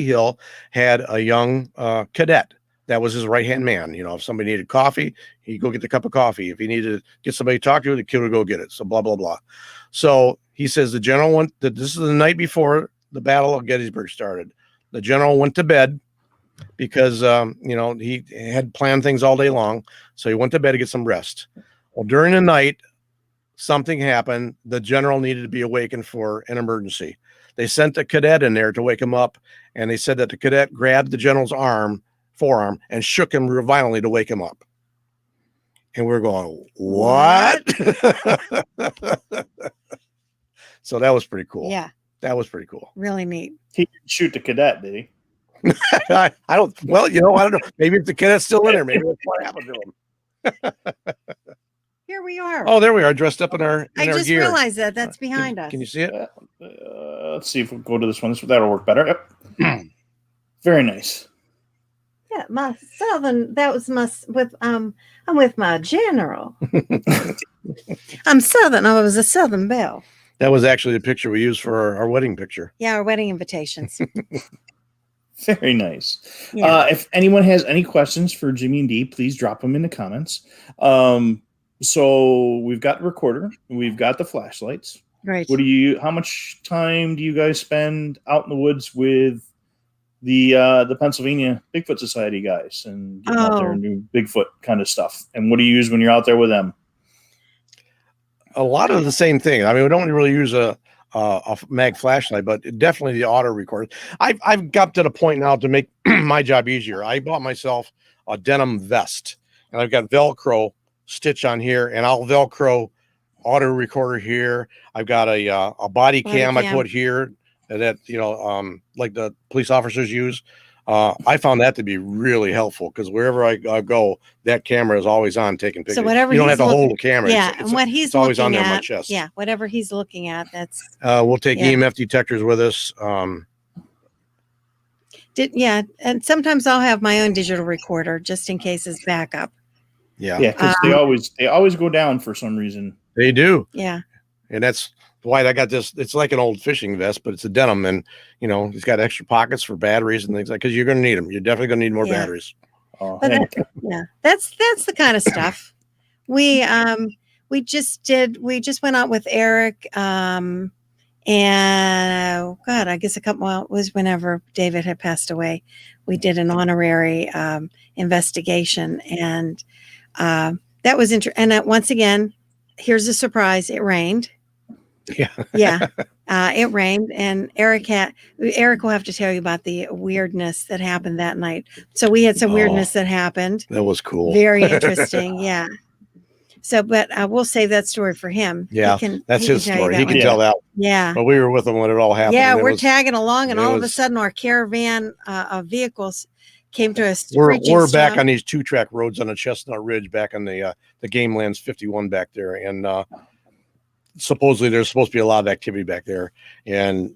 Hill had a young cadet. That was his right-hand man. If somebody needed coffee, he'd go get the cup of coffee. If he needed to get somebody to talk to, the kid would go get it. So blah, blah, blah." So he says the general this is the night before the Battle of Gettysburg started. The general went to bed because, he had planned things all day long. So he went to bed to get some rest. Well, during the night, something happened. The general needed to be awakened for an emergency. They sent a cadet in there to wake him up. And they said that the cadet grabbed the general's forearm, and shook him real violently to wake him up. And we're going, what? So that was pretty cool. Yeah. That was pretty cool. Really neat. He didn't shoot the cadet, did he? I don't know. Maybe if the cadet's still in there, maybe that's what happened to him. Here we are. Oh, there we are, dressed up in our I just gear. realized that's behind us. Can you see it? Let's see if we go to this one. That'll work better. Yep. Very nice. Yeah, my southern. That was I'm with my general. I'm southern. I was a Southern Belle. That was actually the picture we used for our wedding picture. Yeah, our wedding invitations. Very nice. Yeah. If anyone has any questions for Jimmy and Dee, please drop them in the comments. So we've got the recorder, we've got the flashlights. Right. How much time do you guys spend out in the woods with the Pennsylvania Bigfoot Society guys and getting out there and doing Bigfoot kind of stuff? And what do you use when you're out there with them? A lot of the same thing. I mean, we don't really use a a mag flashlight, but definitely the auto recorder. I've got to the point now to make my job easier. I bought myself a denim vest, and I've got Velcro stitch on here, and I'll Velcro auto recorder here. I've got a body cam I put here that like the police officers use. I found that to be really helpful because wherever I go, that camera is always on taking pictures. So whatever you don't have to hold the camera. Yeah, and what he's always on looking there on my at, chest. yeah, whatever he's looking at, that's. We'll take EMF detectors with us. And sometimes I'll have my own digital recorder just in case it's backup. Yeah, because they always go down for some reason. They do. Yeah, and that's why I got this. It's like an old fishing vest, but it's a denim, and it's got extra pockets for batteries and things like. Because you're going to need them. You're definitely going to need more batteries. That's the kind of stuff we just went out with Eric. And I guess it was whenever David had passed away. We did an honorary investigation, and that was interesting. And once again, here's a surprise: it rained. Yeah, it rained, and Eric will have to tell you about the weirdness that happened that night. So we had some weirdness that happened. That was cool. Very interesting. Yeah. So, but we'll save that story for him. Yeah, that's his story. He can tell that. Yeah. But we were with him when it all happened. Yeah, we're tagging along, and all of a sudden, our caravan of vehicles came to us. We're back on these 2-track roads on the Chestnut Ridge, back on the Game Lands 51 back there, and supposedly there's supposed to be a lot of activity back there, and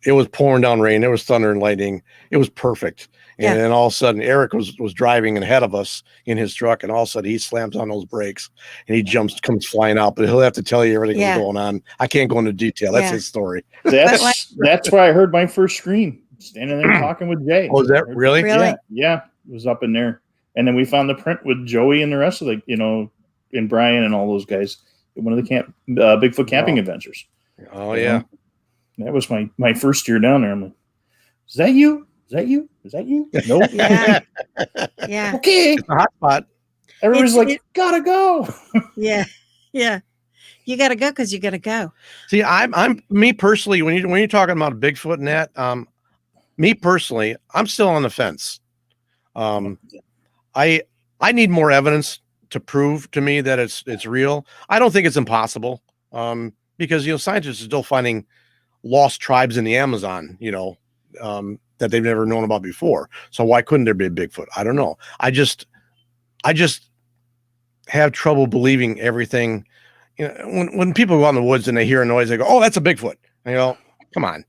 it was pouring down rain. There was thunder and lightning. It was perfect. And then all of a sudden, Eric was driving ahead of us in his truck, and all of a sudden he slams on those brakes and he comes flying out. But he'll have to tell you everything that's going on. I can't go into detail. That's his story. That's where I heard my first scream, standing there talking with Jay. Oh, is that really? Yeah, it was up in there. And then we found the print with Joey and the rest of and Brian and all those guys at one of the Bigfoot camping adventures. Oh, yeah. That was my first year down there. I'm like, is that you? Is that you? Is that you? Nope. Yeah. Okay. It's a hot spot. Everybody's like, gotta go. Yeah. Yeah. You gotta go because you gotta go. See, I'm me personally, when you're talking about Bigfoot and that, me personally, I'm still on the fence. I need more evidence to prove to me that it's real. I don't think it's impossible. Because scientists are still finding lost tribes in the Amazon, that they've never known about before. So why couldn't there be a Bigfoot? I don't know. I just have trouble believing everything. When people go out in the woods and they hear a noise, they go, "Oh, that's a Bigfoot." And come on,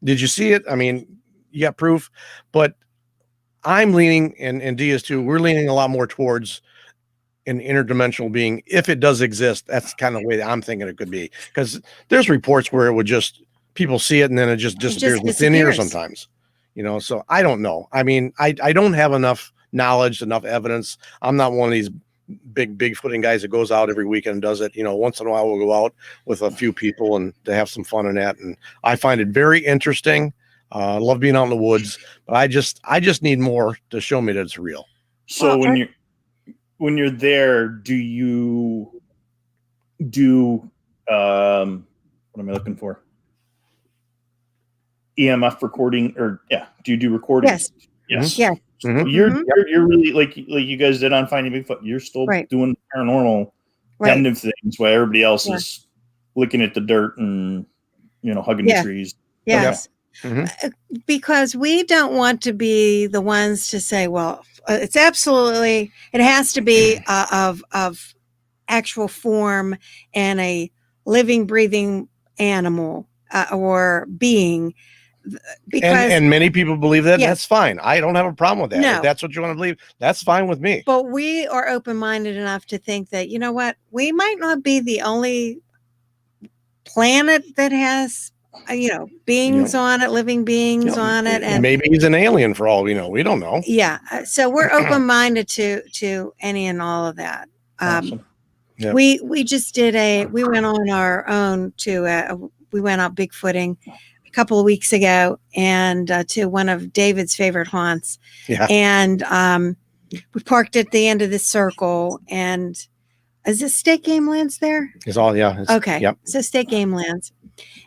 did you see it? I mean, you got proof. But I'm leaning, and Dee is too. We're leaning a lot more towards an interdimensional being. If it does exist, that's kind of the way that I'm thinking it could be. Because there's reports where it would just people see it and then it just disappears within thin air sometimes. So I don't know. I mean, I don't have enough knowledge, enough evidence. I'm not one of these big Bigfooting guys that goes out every weekend and does it. Once in a while we'll go out with a few people and to have some fun in that. And I find it very interesting. I love being out in the woods, but I just need more to show me that it's real. So when you're there, do you do what am I looking for? EMF recording, or do you do recording? Yes. Yeah. Mm-hmm. You're really like you guys did on Finding Bigfoot. You're still doing paranormal kind of things while everybody else is looking at the dirt and hugging the trees. Yes. Mm-hmm. Because we don't want to be the ones to say, well, it has to be of actual form and a living, breathing animal or being. Because and many people believe that. That's fine. I don't have a problem with that. No. If that's what you want to believe, that's fine with me. But we are open-minded enough to think that, we might not be the only planet that has beings on it, living beings on it, and maybe he's an alien for all we know. We don't know. Yeah, so we're open-minded to any and all of that. Awesome. We just did we went on our own we went out Bigfooting a couple of weeks ago, and to one of David's favorite haunts. Yeah, and we parked at the end of the circle, and is it state game lands there? It's all, yeah. Okay. Yep. So state game lands.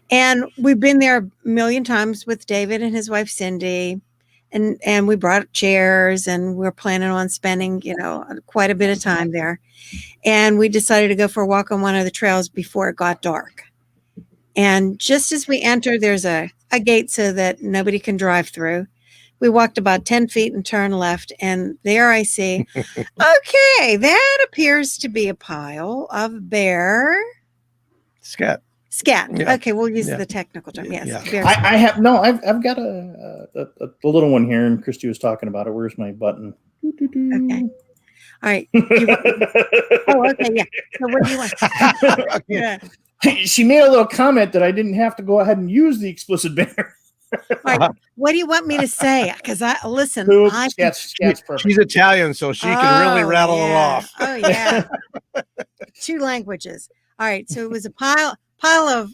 And we've been there a million times with David and his wife, Cindy. And we brought chairs and we're planning on spending, quite a bit of time there. And we decided to go for a walk on one of the trails before it got dark. And just as we enter, there's a gate so that nobody can drive through. We walked about 10 feet and turned left. And there I see, okay, that appears to be a pile of bear. Scat. Yeah. Okay, we'll use the technical term. Yes. Yeah. I've got a little one here, and Christy was talking about it. Where's my button? Okay. All right. Okay. Yeah. So what do you want? Yeah. She made a little comment that I didn't have to go ahead and use the explicit banner. All right. What do you want me to say? Because listen. She's Italian, so she can really rattle it off. Oh yeah. 2 languages. All right. So it was a pile of.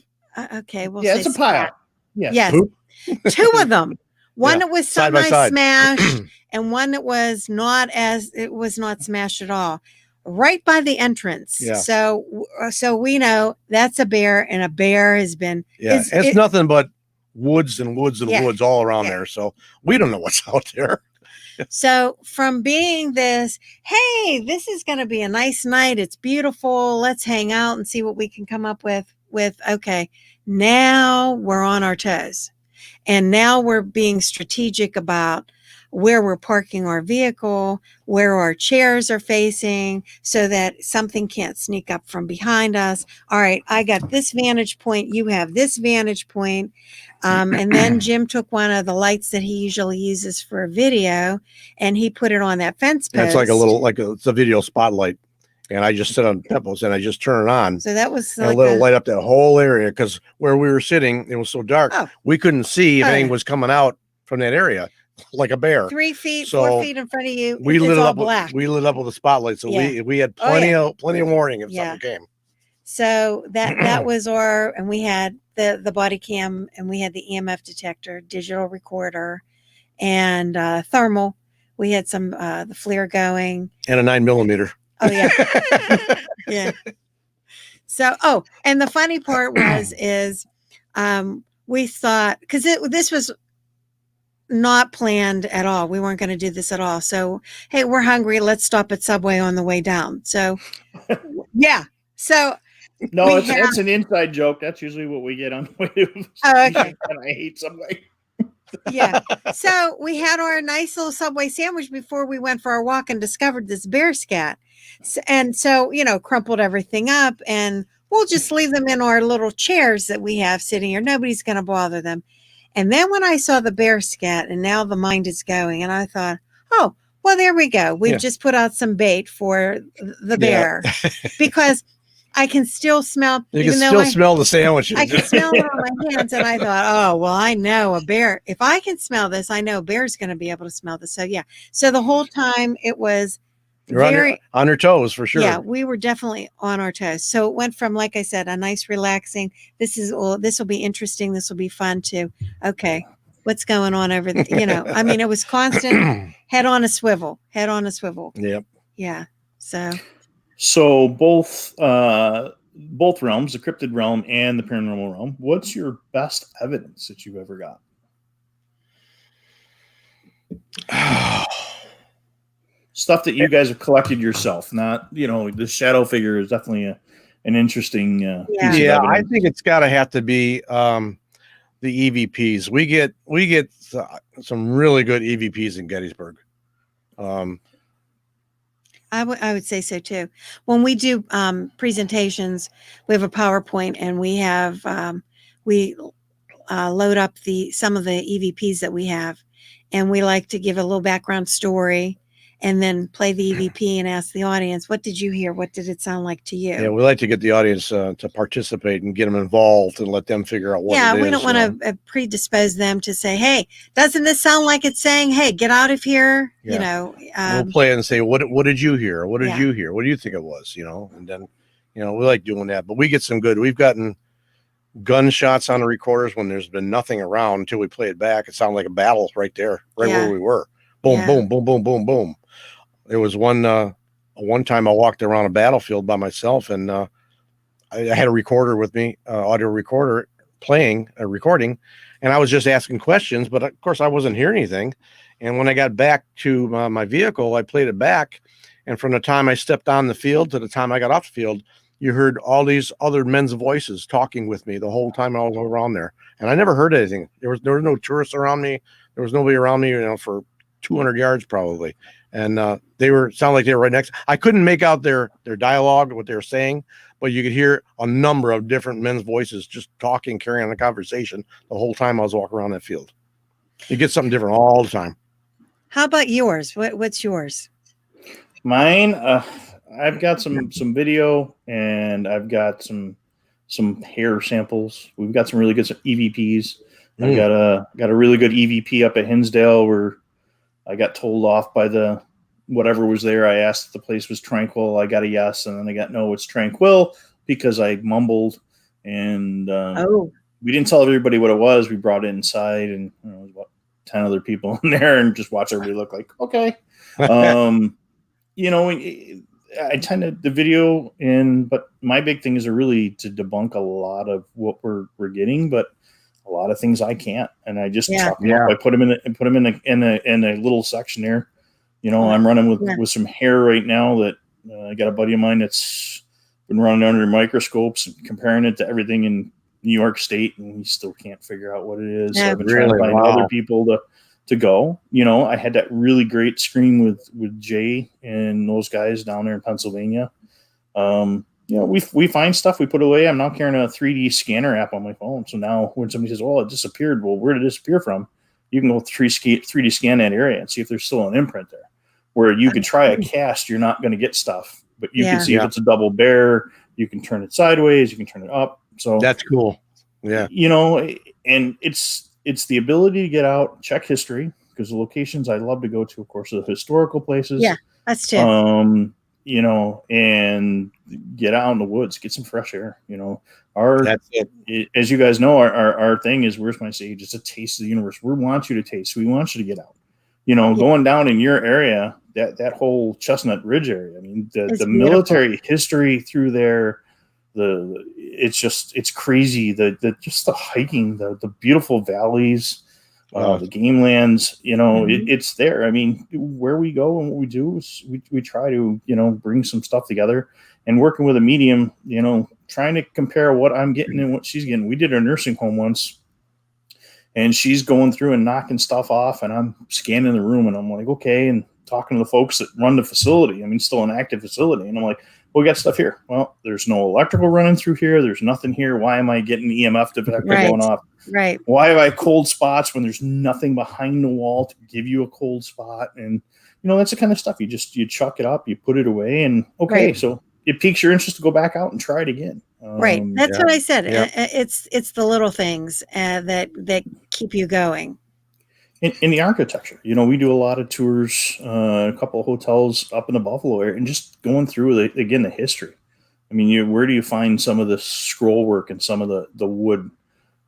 Okay. We'll say it's a pile. Yes. 2 of them. One that was semi-smashed, and one that was not smashed at all. Right by the entrance. Yeah. So we know that's a bear, and a bear has been. Yeah, it's nothing but woods and woods and woods all around there. So we don't know what's out there. So from being this, hey, this is going to be a nice night. It's beautiful. Let's hang out and see what we can come up with. Okay, now we're on our toes, and now we're being strategic about where we're parking our vehicle, where our chairs are facing, so that something can't sneak up from behind us. All right, I got this vantage point. You have this vantage point. And then Jim took one of the lights that he usually uses for a video, and he put it on that fence post. It's it's a video spotlight. And I just sit on pebbles and I just turn it on. So that was like a light up that whole area, because where we were sitting, it was so dark. We couldn't see if anything was coming out from that area. Like a bear, 3 feet, 4 feet in front of you. We lit it up. Black. We lit up with the spotlight, so we had plenty of warning if something came. So that was and we had the body cam, and we had the EMF detector, digital recorder, and thermal. We had some the FLIR going, and a 9mm. Oh yeah, yeah. So and the funny part is we thought, because this was not planned at all. We weren't going to do this at all. So, hey, we're hungry. Let's stop at Subway on the way down. So, yeah. So, no, it's an inside joke. That's usually what we get on the way to. Oh, okay. And I hate Subway. Yeah. So we had our nice little Subway sandwich before we went for our walk and discovered this bear scat. So, crumpled everything up, and we'll just leave them in our little chairs that we have sitting here. Nobody's going to bother them. And then when I saw the bear scat, and now the mind is going, and I thought, oh, well, there we go. We've just put out some bait for the bear, because I can still smell. You can still smell the sandwiches. I can smell it on my hands, and I thought, oh, well, I know a bear. If I can smell this, I know a bear's going to be able to smell this. So yeah. So the whole time it was on your toes for sure. Yeah, we were definitely on our toes. So it went from, like I said, a nice relaxing. This will be interesting. This will be fun too. Okay, what's going on over there? I mean, it was constant head on a swivel. Yep. Yeah. So both realms, the cryptid realm and the paranormal realm, what's your best evidence that you've ever got? Stuff that you guys have collected yourself, not, the shadow figure is definitely an interesting piece of evidence. I think it's got to have to be the EVPs. We get some really good EVPs in Gettysburg. I would say so too. When we do presentations, we have a PowerPoint, and we have we load up some of the EVPs that we have, and we like to give a little background story, and then play the EVP and ask the audience, what did you hear? What did it sound like to you? Yeah, we like to get the audience to participate and get them involved and let them figure out what it is. Yeah, we don't want to predispose them to say, hey, doesn't this sound like it's saying, hey, get out of here? Yeah. We'll play it and say, what did you hear? What did you hear? What do you think it was? And then, we like doing that. But we get some we've gotten gunshots on the recorders when there's been nothing around until we play it back. It sounded like a battle right there, where we were. Boom, boom, boom, boom, boom, boom. There was one one time I walked around a battlefield by myself, and I had a recorder with me, audio recorder playing a recording, and I was just asking questions, but of course I wasn't hearing anything. And when I got back to my vehicle, I played it back, and from the time I stepped on the field to the time I got off the field, you heard all these other men's voices talking with me the whole time I was around there, and I never heard anything. There was no tourists around me. There was nobody around me, for 200 yards probably. And they sounded like they were right next. I couldn't make out their dialogue, what they were saying, but you could hear a number of different men's voices just talking, carrying on a conversation the whole time I was walking around that field. You get something different all the time. How about yours? What's yours? Mine, I've got some video, and I've got some hair samples. We've got some really good EVPs. I've got a really good EVP up at Hinsdale where I got told off by the whatever was there. I asked if the place was tranquil. I got a yes, and then I got no, it's tranquil, because I mumbled, and we didn't tell everybody what it was. We brought it inside, and there was about 10 other people in there, and just watch everybody look like, okay. I tend to the video, but my big thing is really to debunk a lot of what we're getting, but a lot of things I can't, and I just chop them up. I put them in a little section there. I'm running with some hair right now that I got a buddy of mine that's been running under microscopes and comparing it to everything in New York State, and he still can't figure out what it is. So I've been trying to find other people to go. I had that really great screen with Jay and those guys down there in Pennsylvania. We find stuff, we put away. I'm now carrying a 3D scanner app on my phone. So now when somebody says, well, it disappeared, well, where did it disappear from? You can go 3D scan that area and see if there's still an imprint there. Where you could try a cast, you're not going to get stuff, but you can see if it's a double bear. You can turn it sideways, you can turn it up. So that's cool. Yeah. And it's the ability to get out, check history, because the locations I love to go to, of course, are the historical places. Yeah, that's too. And get out in the woods, get some fresh air. That's it. As you guys know, our thing is, where's my sage? It's a taste of the universe. We want you to taste. We want you to get out. Going down in your area, that whole Chestnut Ridge area. I mean, the military history through there. It's crazy. The hiking, the beautiful valleys, the game lands, it's there. I mean, where we go and what we do is we try to, bring some stuff together, and working with a medium, trying to compare what I'm getting and what she's getting. We did a nursing home once, and she's going through and knocking stuff off, and I'm scanning the room, and I'm like, okay, and talking to the folks that run the facility. I mean, still an active facility. And I'm like, we got stuff here. Well, there's no electrical running through here. There's nothing here. Why am I getting EMF detector going off? Right. Why have I cold spots when there's nothing behind the wall to give you a cold spot? And, that's the kind of stuff you chuck it up, you put it away, and so it piques your interest to go back out and try it again. Right. That's what I said. Yeah. It's the little things that keep you going. In the architecture, we do a lot of tours, a couple of hotels up in the Buffalo area, and just going through the history. I mean, where do you find some of the scroll work and some of the wood,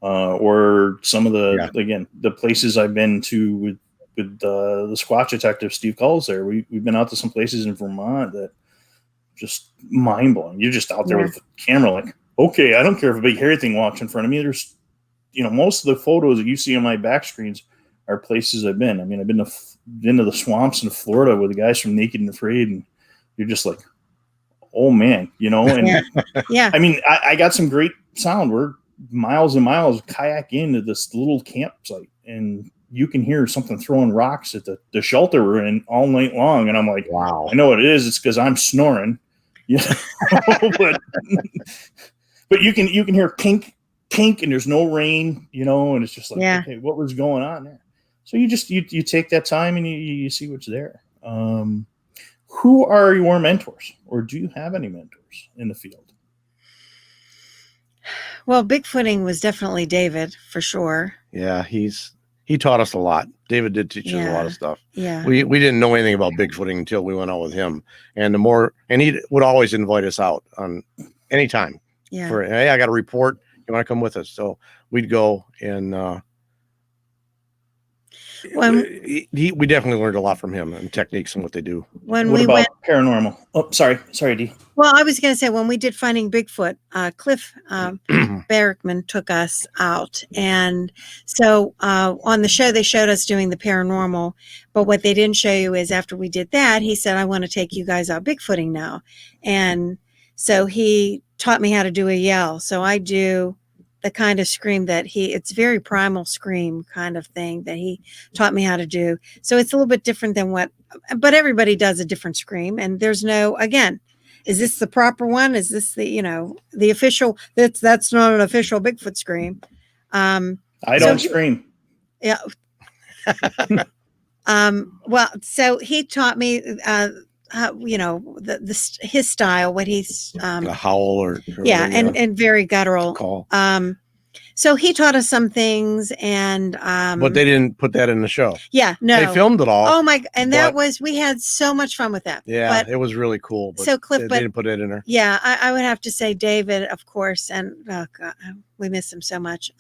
or some of the places I've been to with the Squatch detective Steve Culls there. We've been out to some places in Vermont that just mind blowing. You're just out there with the camera, like, okay, I don't care if a big hairy thing walks in front of me. There's, most of the photos that you see on my back screens are places I've been. I mean, I've been to the swamps in Florida with the guys from Naked and Afraid, and you're just like, oh man, and I mean, I got some great sound. We're miles and miles kayak into this little campsite, and you can hear something throwing rocks at the shelter we're in all night long. And I'm like, wow, I know what it is. It's because I'm snoring, but you can hear pink, and there's no rain, and it's just like, okay, what was going on there? So you take that time and you see what's there. Who are your mentors, or do you have any mentors in the field? Well, Bigfooting was definitely David, for sure. Yeah, he taught us a lot. David did teach us a lot of stuff. Yeah, we didn't know anything about Bigfooting until we went out with him, and he would always invite us out on any time. Yeah. Hey, I got a report. You want to come with us? So we'd go and. We definitely learned a lot from him and techniques and what they do. When What we about went, paranormal? Oh, sorry, Dee. well, I was going to say when we did Finding Bigfoot, Cliff Barrickman took us out, and so on the show they showed us doing the paranormal, but what they didn't show you is after we did that, he said, "I want to take you guys out Bigfooting now," and so he taught me how to do a yell. So I do the kind of scream that it's very primal scream kind of thing that he taught me how to do. So it's a little bit different than but everybody does a different scream. And there's again, is this the proper one? Is this the official? That's not an official Bigfoot scream. I don't scream. Yeah. Well, so he taught me, his style, what he's a howl or and very guttural call. So he taught us some things, and but they didn't put that in the show. Yeah, no, they filmed it all. Oh my! And we had so much fun with that. Yeah, it was really cool. But so Cliff, they didn't put it in there. Yeah, I would have to say David, of course, and oh God, we miss him so much.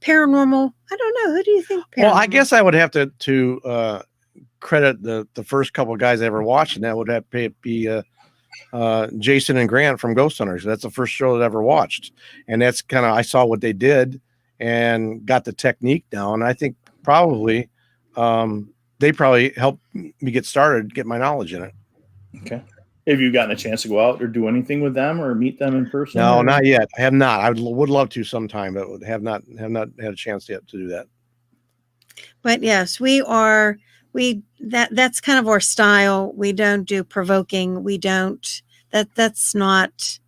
Paranormal. I don't know. Who do you think? Well, I guess I would have to credit the first couple of guys I ever watched, and that would have to be Jason and Grant from Ghost Hunters. That's the first show that I ever watched, and that's kind of, I saw what they did and got the technique down. I think probably they probably helped me get started, get my knowledge in it. Okay. Have you gotten a chance to go out or do anything with them or meet them in person? No, not yet. I have not. I would love to sometime, but have not had a chance yet to do that. But yes, that's kind of our style. We don't do provoking. We don't, that's not,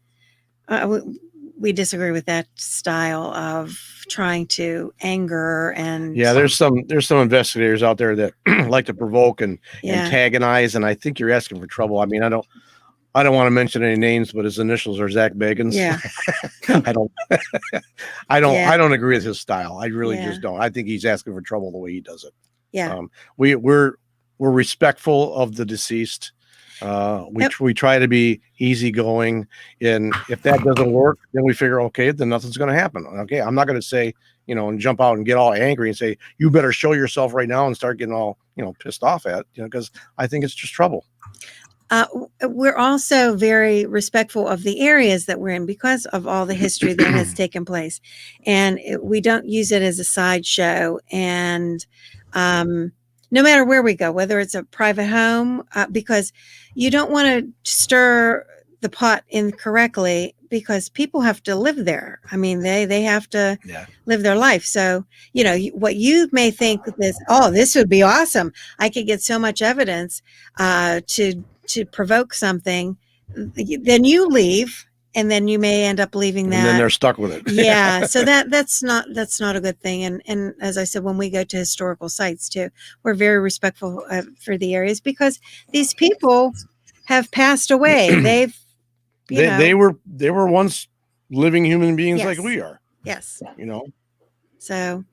we disagree with that style of trying to anger and. Yeah, there's some investigators out there that like to provoke and antagonize. And I think you're asking for trouble. I mean, I don't want to mention any names, but his initials are Zach Bagans. Yeah. I don't agree with his style. I really just don't. I think he's asking for trouble the way he does it. Yeah. We're respectful of the deceased. We try to be easygoing, and if that doesn't work, then we figure, okay, then nothing's going to happen. Okay, I'm not going to say, and jump out and get all angry and say, you better show yourself right now, and start getting all, pissed off at, because I think it's just trouble. We're also very respectful of the areas that we're in because of all the history that has taken place, and we don't use it as a sideshow. And no matter where we go, whether it's a private home, because you don't want to stir the pot incorrectly, because people have to live there. I mean, they have to live their life. So, what you may think this would be awesome. I could get so much evidence to provoke something. Then you leave, and then you may end up leaving that. And then they're stuck with it. Yeah. So that's not a good thing. And as I said, when we go to historical sites too, we're very respectful for the areas, because these people have passed away. They were once living human beings like we are. Yes. So.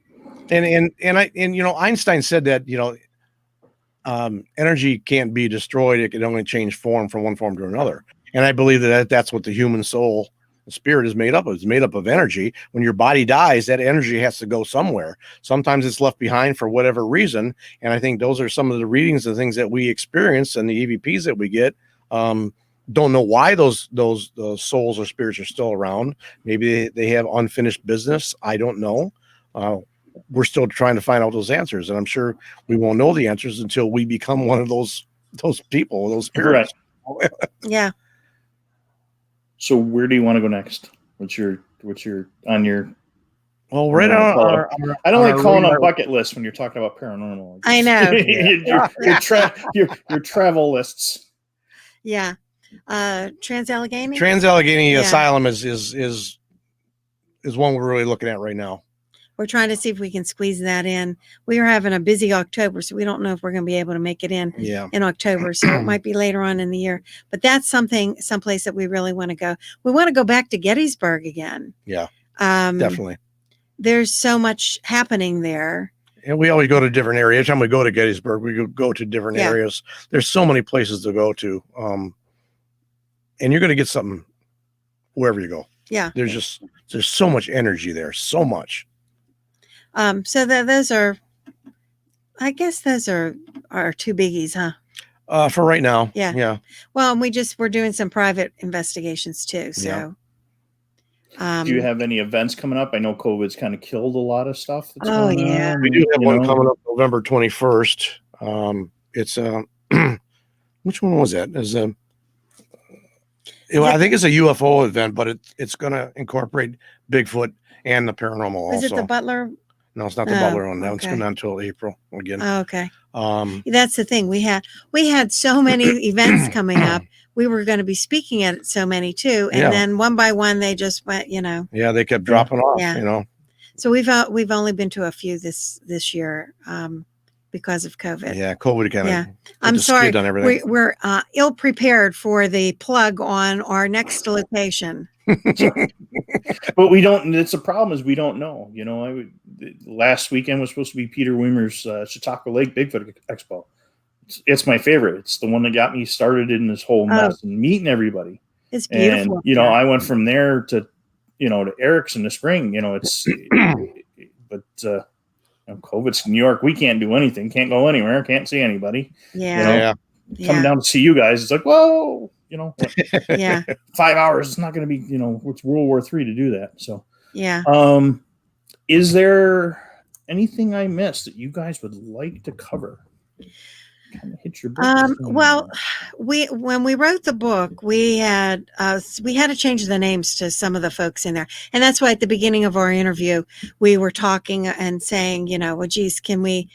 And Einstein said that, energy can't be destroyed. It can only change form from one form to another. And I believe that's what the human soul, the spirit, is made up of. It's made up of energy. When your body dies, that energy has to go somewhere. Sometimes it's left behind for whatever reason. And I think those are some of the readings and things that we experience, and the EVPs that we get. Don't know why those souls or spirits are still around. Maybe they have unfinished business. I don't know. We're still trying to find out those answers, and I'm sure we won't know the answers until we become one of those people, those spirits. Yeah. So where do you want to go next? What's your on your? Well, right on. I don't like calling on bucket lists when you're talking about paranormal. I know. your travel lists. Yeah. Trans-Allegheny. Trans-Allegheny Asylum is one we're really looking at right now. We're trying to see if we can squeeze that in. We are having a busy October, so we don't know if we're going to be able to make it in October. So it might be later on in the year. But that's someplace that we really want to go. We want to go back to Gettysburg again. Yeah, definitely. There's so much happening there. And we always go to different areas. Every time we go to Gettysburg, we go to different areas. There's so many places to go to. And you're going to get something wherever you go. Yeah. There's so much energy there. So much. So those are I guess those are two biggies, huh? For right now. Yeah. Yeah. Well, and we're doing some private investigations too. So, Do you have any events coming up? I know COVID's kind of killed a lot of stuff that's Oh, going yeah. on. We do have you one know? coming up November 21st. It's which one was that? I think it's a UFO event, but it's going to incorporate Bigfoot and the paranormal also. Is it the Butler? No, it's not the Oh, Butler one. That one's okay. coming on until April again. Oh, okay. Um, That's the thing. We had so many events coming up. We were going to be speaking at so many too, and Yeah. then one by one they just went. Yeah, they kept dropping off. Yeah. So we've only been to a few this year because of COVID. Yeah, COVID kind of. Yeah. I'm sorry. On everything. We're ill prepared for the plug on our next location. But we don't. It's a problem is we don't know. Last weekend was supposed to be Peter Weimer's Chautauqua Lake Bigfoot Expo. It's my favorite. It's the one that got me started in this whole mess and meeting everybody. It's beautiful. And I went from there to to Eric's in the spring. It's but COVID's New York. We can't do anything. Can't go anywhere. Can't see anybody. Yeah. Coming down to see you guys, it's like, whoa, Yeah. 5 hours. It's not going to be, it's World War III to do that. So, yeah. Is there anything I missed that you guys would like to cover? Kind of hit your book. Well, when we wrote the book, we had to change the names to some of the folks in there, and that's why at the beginning of our interview we were talking and saying, well, geez, can we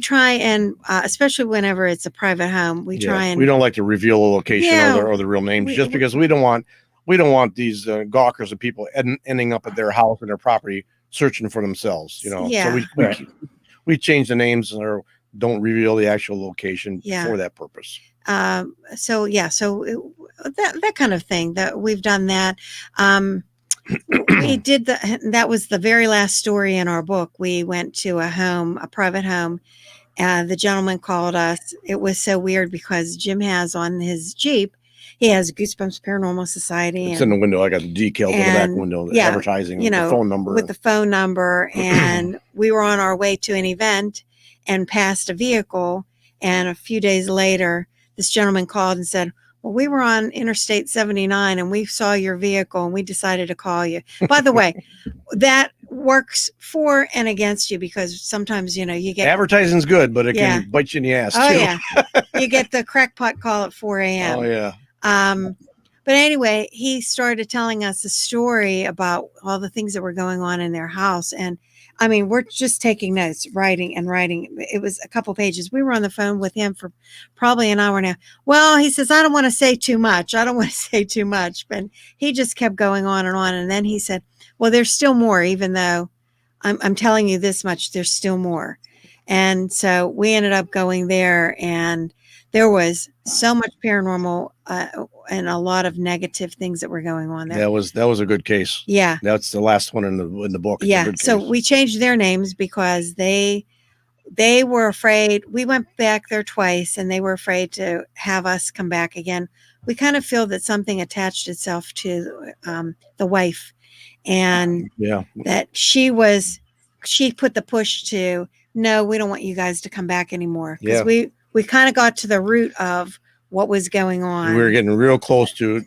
try and especially whenever it's a private home, we try and we don't like to reveal the location or the real names just because we don't want these gawkers of people ending up at their house and their property searching for themselves. Yeah. So we change the names or don't reveal the actual location for that purpose. So that kind of thing, that we've done that. We did that was the very last story in our book. We went to a private home. The gentleman called us. It was so weird because Jim has on his Jeep, he has Goosebumps Paranormal Society. It's in the window. I got the decal in the back window, the advertising, the phone number. With the phone number. And we were on our way to an event and passed a vehicle. And a few days later, this gentleman called and said, well, we were on Interstate 79 and we saw your vehicle and we decided to call you. By the way, that works for and against you because sometimes, you get advertising's good, but it can bite you in the ass too. Yeah. You get the crackpot call at 4 a.m. Oh yeah. But anyway, he started telling us a story about all the things that were going on in their house. And I mean, we're just taking notes, writing. It was a couple pages. We were on the phone with him for probably an hour and a half. Well, he says, I don't want to say too much. But he just kept going on. And then he said, well, there's still more, even though I'm telling you this much, there's still more. And so we ended up going there, and there was so much paranormal and a lot of negative things that were going on there. That was a good case. Yeah. That's the last one in the book. Yeah. So we changed their names because they were afraid. We went back there twice and they were afraid to have us come back again. We kind of feel that something attached itself to the wife, and that she put the push to, no, we don't want you guys to come back anymore. Because we kind of got to the root of what was going on. We were getting real close to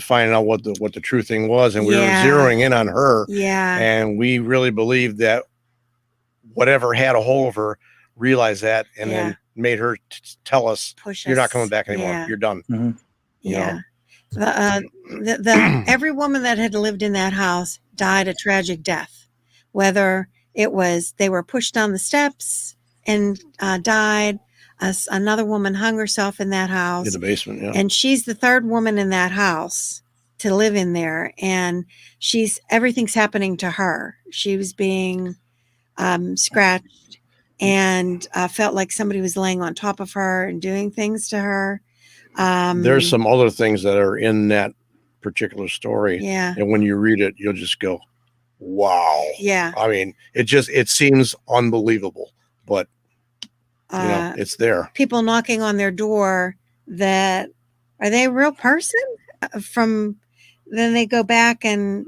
finding out what the true thing was, and we were zeroing in on her. Yeah. And we really believed that whatever had a hold of her realized that, and then made her tell us, you're not coming back anymore. Yeah. You're done. Mm-hmm. Yeah. Every woman that had lived in that house died a tragic death, whether it was they were pushed down the steps and died. Another woman hung herself in that house in the basement. Yeah. And she's the third woman in that house to live in there. And everything's happening to her. She was being scratched and felt like somebody was laying on top of her and doing things to her. There's some other things that are in that particular story. Yeah. And when you read it, you'll just go, wow. Yeah. I mean, it seems unbelievable, but it's there. People knocking on their door that, are they a real person? Then they go back and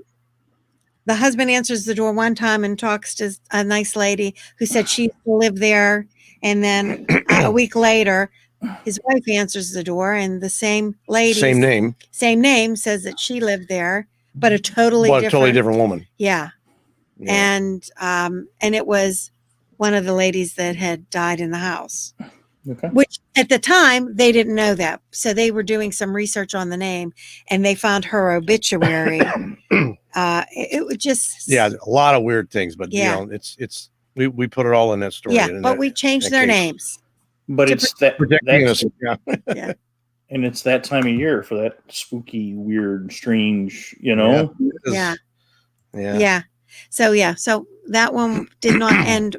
the husband answers the door one time and talks to a nice lady who said she used to live there. And then a week later, his wife answers the door, and the same lady, Same name, says that she lived there, but a totally different woman. Yeah. And it was one of the ladies that had died in the house. Okay. Which at the time they didn't know that. So they were doing some research on the name, and they found her obituary. It would just a lot of weird things, but Yeah. you know, it's we put it all in that story. but we changed their names. But it's that Protecting that's, us. Yeah. Yeah. and it's that time of year for that spooky, weird, strange, you know. Yeah. Yeah. So that one did not end.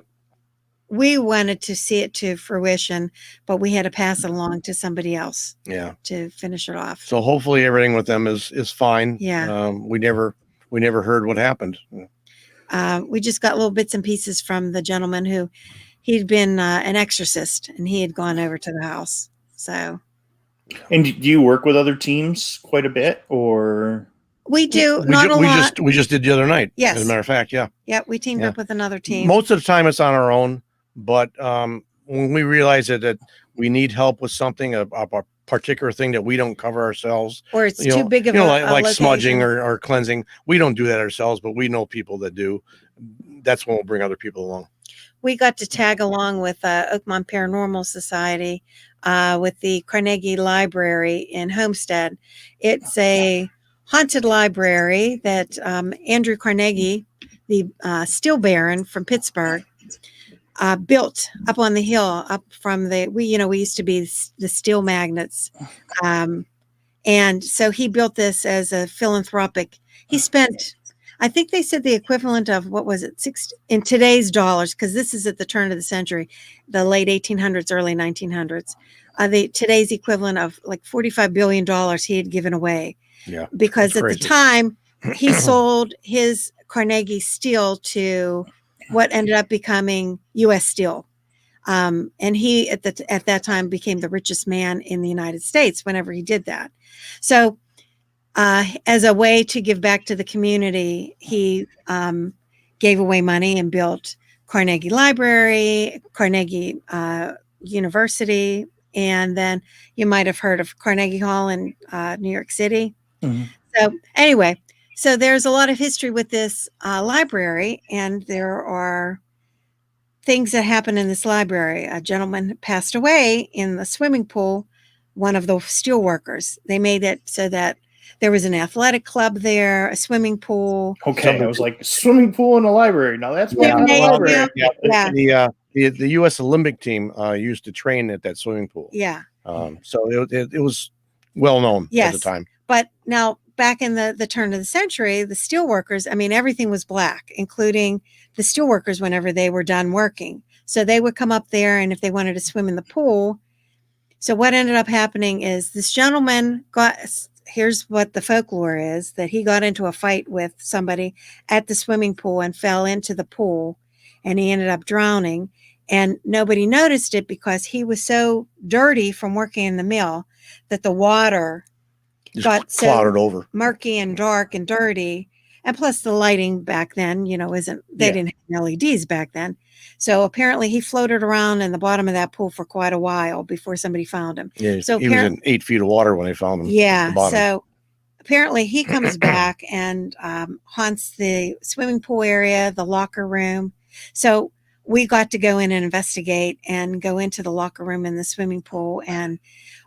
We wanted to see it to fruition, but we had to pass it along to somebody else. Yeah. To finish it off. So hopefully everything with them is fine. Yeah. We never heard what happened. We just got little bits and pieces from the gentleman who he'd been an exorcist, and he had gone over to the house. So. And do you work with other teams quite a bit, or? We do, not a lot. We just did the other night. Yes. As a matter of fact, yeah. Yeah, we teamed up with another team. Most of the time it's on our own, but when we realize that we need help with something, a particular thing that we don't cover ourselves, or it's too big of a like location. smudging or cleansing, we don't do that ourselves, but we know people that do. That's when we'll bring other people along. We got to tag along with Oakmont Paranormal Society with the Carnegie Library in Homestead. It's a haunted library that Andrew Carnegie, the steel baron from Pittsburgh, built up on the hill, up from we used to be the steel magnates. And so he built this as a philanthropic. He spent, I think they said the equivalent of, what was it, in today's dollars, because this is at the turn of the century, the late 1800s, early 1900s. Today's equivalent of like $45 billion he had given away. Yeah. Because at the time, he sold his Carnegie steel to what ended up becoming U.S. Steel. And he, at that time, became the richest man in the United States whenever he did that. So as a way to give back to the community, he gave away money and built Carnegie Library, Carnegie University, and then you might have heard of Carnegie Hall in New York City. Mm-hmm. So anyway, so there's a lot of history with this library, and there are things that happen in this library. A gentleman passed away in the swimming pool, one of the steel workers. They made it so that there was an athletic club there, a swimming pool. Okay, I was like, swimming pool in a library. Now that's Yeah. library. Yeah. The U.S. Olympic team used to train at that swimming pool. Yeah. So it was well known at the time. But now back in the turn of the century, the steel workers, I mean, everything was black, including the steel workers whenever they were done working. So they would come up there, and if they wanted to swim in the pool. So what ended up happening is this gentleman here's what the folklore is, that he got into a fight with somebody at the swimming pool and fell into the pool, and he ended up drowning. And nobody noticed it because he was so dirty from working in the mill that the water just got clouded over, murky and dark and dirty. And plus the lighting back then, they didn't have LEDs back then. So apparently he floated around in the bottom of that pool for quite a while before somebody found him. Yeah, so he was in 8 feet of water when they found him. Yeah. So apparently he comes back and haunts the swimming pool area, the locker room. So we got to go in and investigate and go into the locker room in the swimming pool, and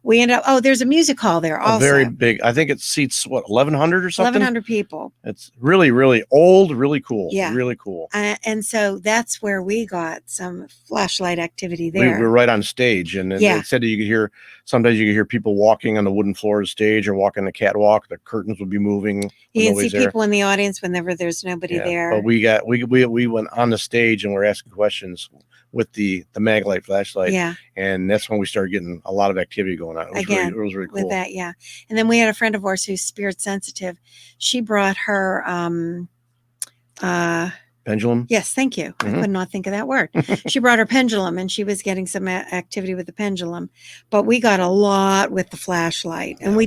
we ended up, there's a music hall there also. Very big. I think it seats, 1,100 or something? 1,100 people. It's really, really old, really cool. Yeah. Really cool. And so that's where we got some flashlight activity there. We were right on stage, and they said that sometimes you could hear people walking on the wooden floor of the stage or walking the catwalk. The curtains would be moving. You can see people in the audience whenever there's nobody there. But we went on the stage and we're asking questions with the Maglite flashlight. Yeah. And that's when we started getting a lot of activity going on. It was really cool. With that, yeah. And then we had a friend of ours who's spirit sensitive. She brought her pendulum. Yes, thank you. Mm-hmm. I could not think of that word. She brought her pendulum, and she was getting some activity with the pendulum. But we got a lot with the flashlight, and we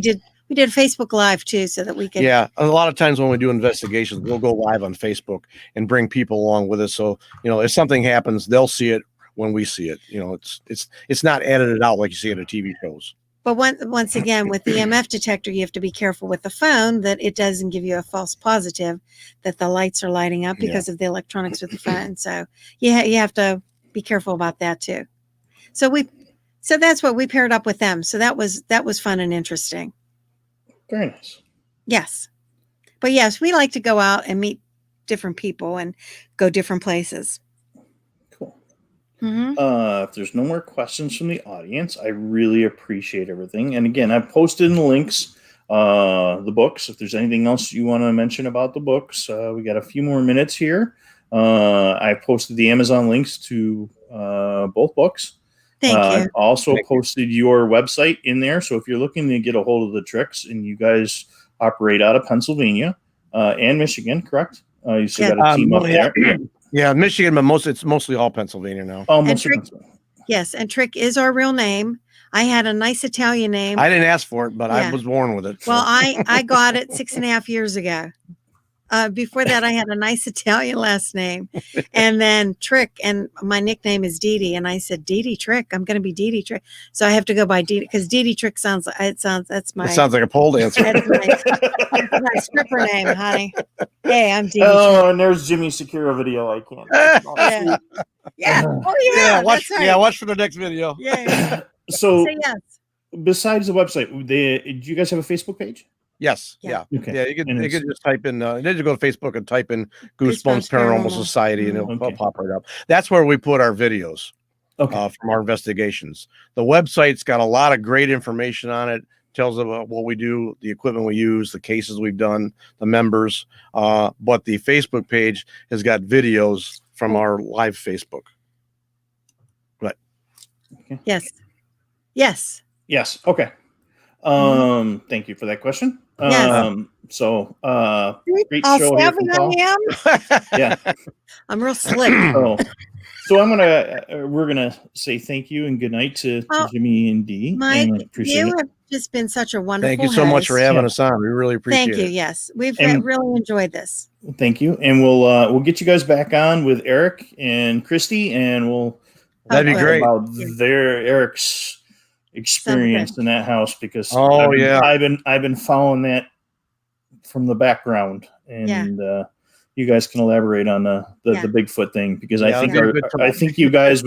We did Facebook Live too, so that we could. Yeah, a lot of times when we do investigations, we'll go live on Facebook and bring people along with us. So if something happens, they'll see it when we see it. It's not edited out like you see at a TV shows. But once again, with the EMF detector, you have to be careful with the phone that it doesn't give you a false positive that the lights are lighting up because of the electronics with the phone. So you have to be careful about that too. So that's what we paired up with them. So that was fun and interesting. Very nice. Yes. But yes, we like to go out and meet different people and go different places. Cool. Mm-hmm. If there's no more questions from the audience, I really appreciate everything. And again, I've posted in the links, the books. If there's anything else you want to mention about the books, we got a few more minutes here. I posted the Amazon links to both books. Thank you. Also posted your website in there. So if you're looking to get a hold of the Tricks, and you guys operate out of Pennsylvania and Michigan, correct? You still got a team up there. Yeah, Michigan, but it's mostly all Pennsylvania now. Oh, yes, and Trick is our real name. I had a nice Italian name. I didn't ask for it, but I was born with it. So. Well, I got it 6.5 years ago. Before that, I had a nice Italian last name, and then Trick, and my nickname is Dee Dee. And I said, Dee Trick, I'm going to be Dee Trick. So I have to go by Dee, because Dee Trick sounds like it sounds like a pole dancer. That's my stripper name, honey. Hey, I'm Dee Trick. Oh, and there's Jimmy's Secure video. I can't. Yeah. Oh yeah. Watch for the next video. Yeah. So yes. Besides the website, do you guys have a Facebook page? Yes. Yeah. Okay. Yeah. You could just type in. You need to go to Facebook and type in Goosebumps Paranormal Society, and it'll pop right up. That's where we put our videos from our investigations. The website's got a lot of great information on it. Tells about what we do, the equipment we use, the cases we've done, the members. But the Facebook page has got videos from our live Facebook. Right. Okay. Yes. Okay. Thank you for that question. Yes. Great I'll show here from Paul. Yeah. I'm real slick. So we're gonna say thank you and good night to Jimmy and Dee. Mike, appreciate you it. have just been such a wonderful Thank you so much for having us on. We really appreciate it. Thank you. Yes, we've really enjoyed this. Thank you, and we'll get you guys back on with Eric and Christy, and that'd be great about Eric's experience in that house, because I've been following that from the background, and you guys can elaborate on the Bigfoot thing, because I think you guys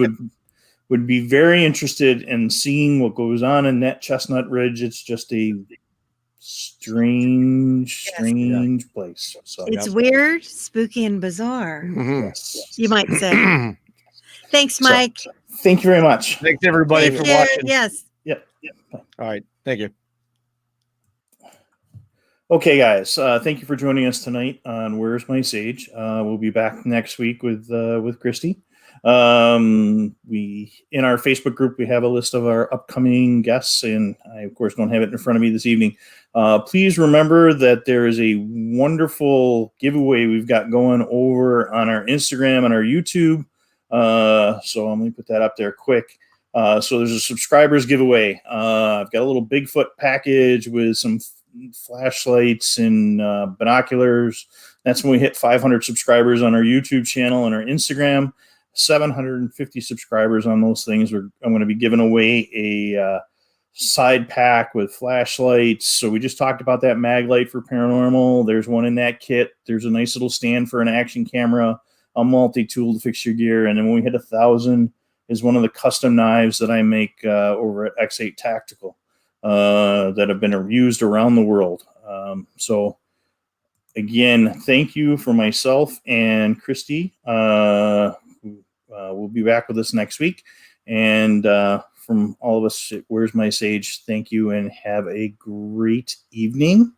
would be very interested in seeing what goes on in that Chestnut Ridge. It's just a strange place. So it's weird, spooky, and bizarre. Mm-hmm. Yes. You might say. Thanks, Mike. Thank you very much. Thanks everybody for watching. Yes. Yep. All right. Thank you. Okay, guys. Thank you for joining us tonight on Where's My Sage. We'll be back next week with Christy. We in our Facebook group, we have a list of our upcoming guests, and I of course don't have it in front of me this evening. Please remember that there is a wonderful giveaway we've got going over on our Instagram and our YouTube. So I'm going to put that up there quick. So there's a subscribers giveaway. I've got a little Bigfoot package with some flashlights and binoculars. That's when we hit 500 subscribers on our YouTube channel and our Instagram. 750 subscribers on those things. I'm going to be giving away a side pack with flashlights. So we just talked about that mag light for paranormal. There's one in that kit. There's a nice little stand for an action camera, a multi-tool to fix your gear. And then when we hit 1,000 is one of the custom knives that I make over at X8 Tactical that have been used around the world. So again, thank you for myself and Christy. We'll be back with us next week. And from all of us at Where's My Sage, thank you and have a great evening.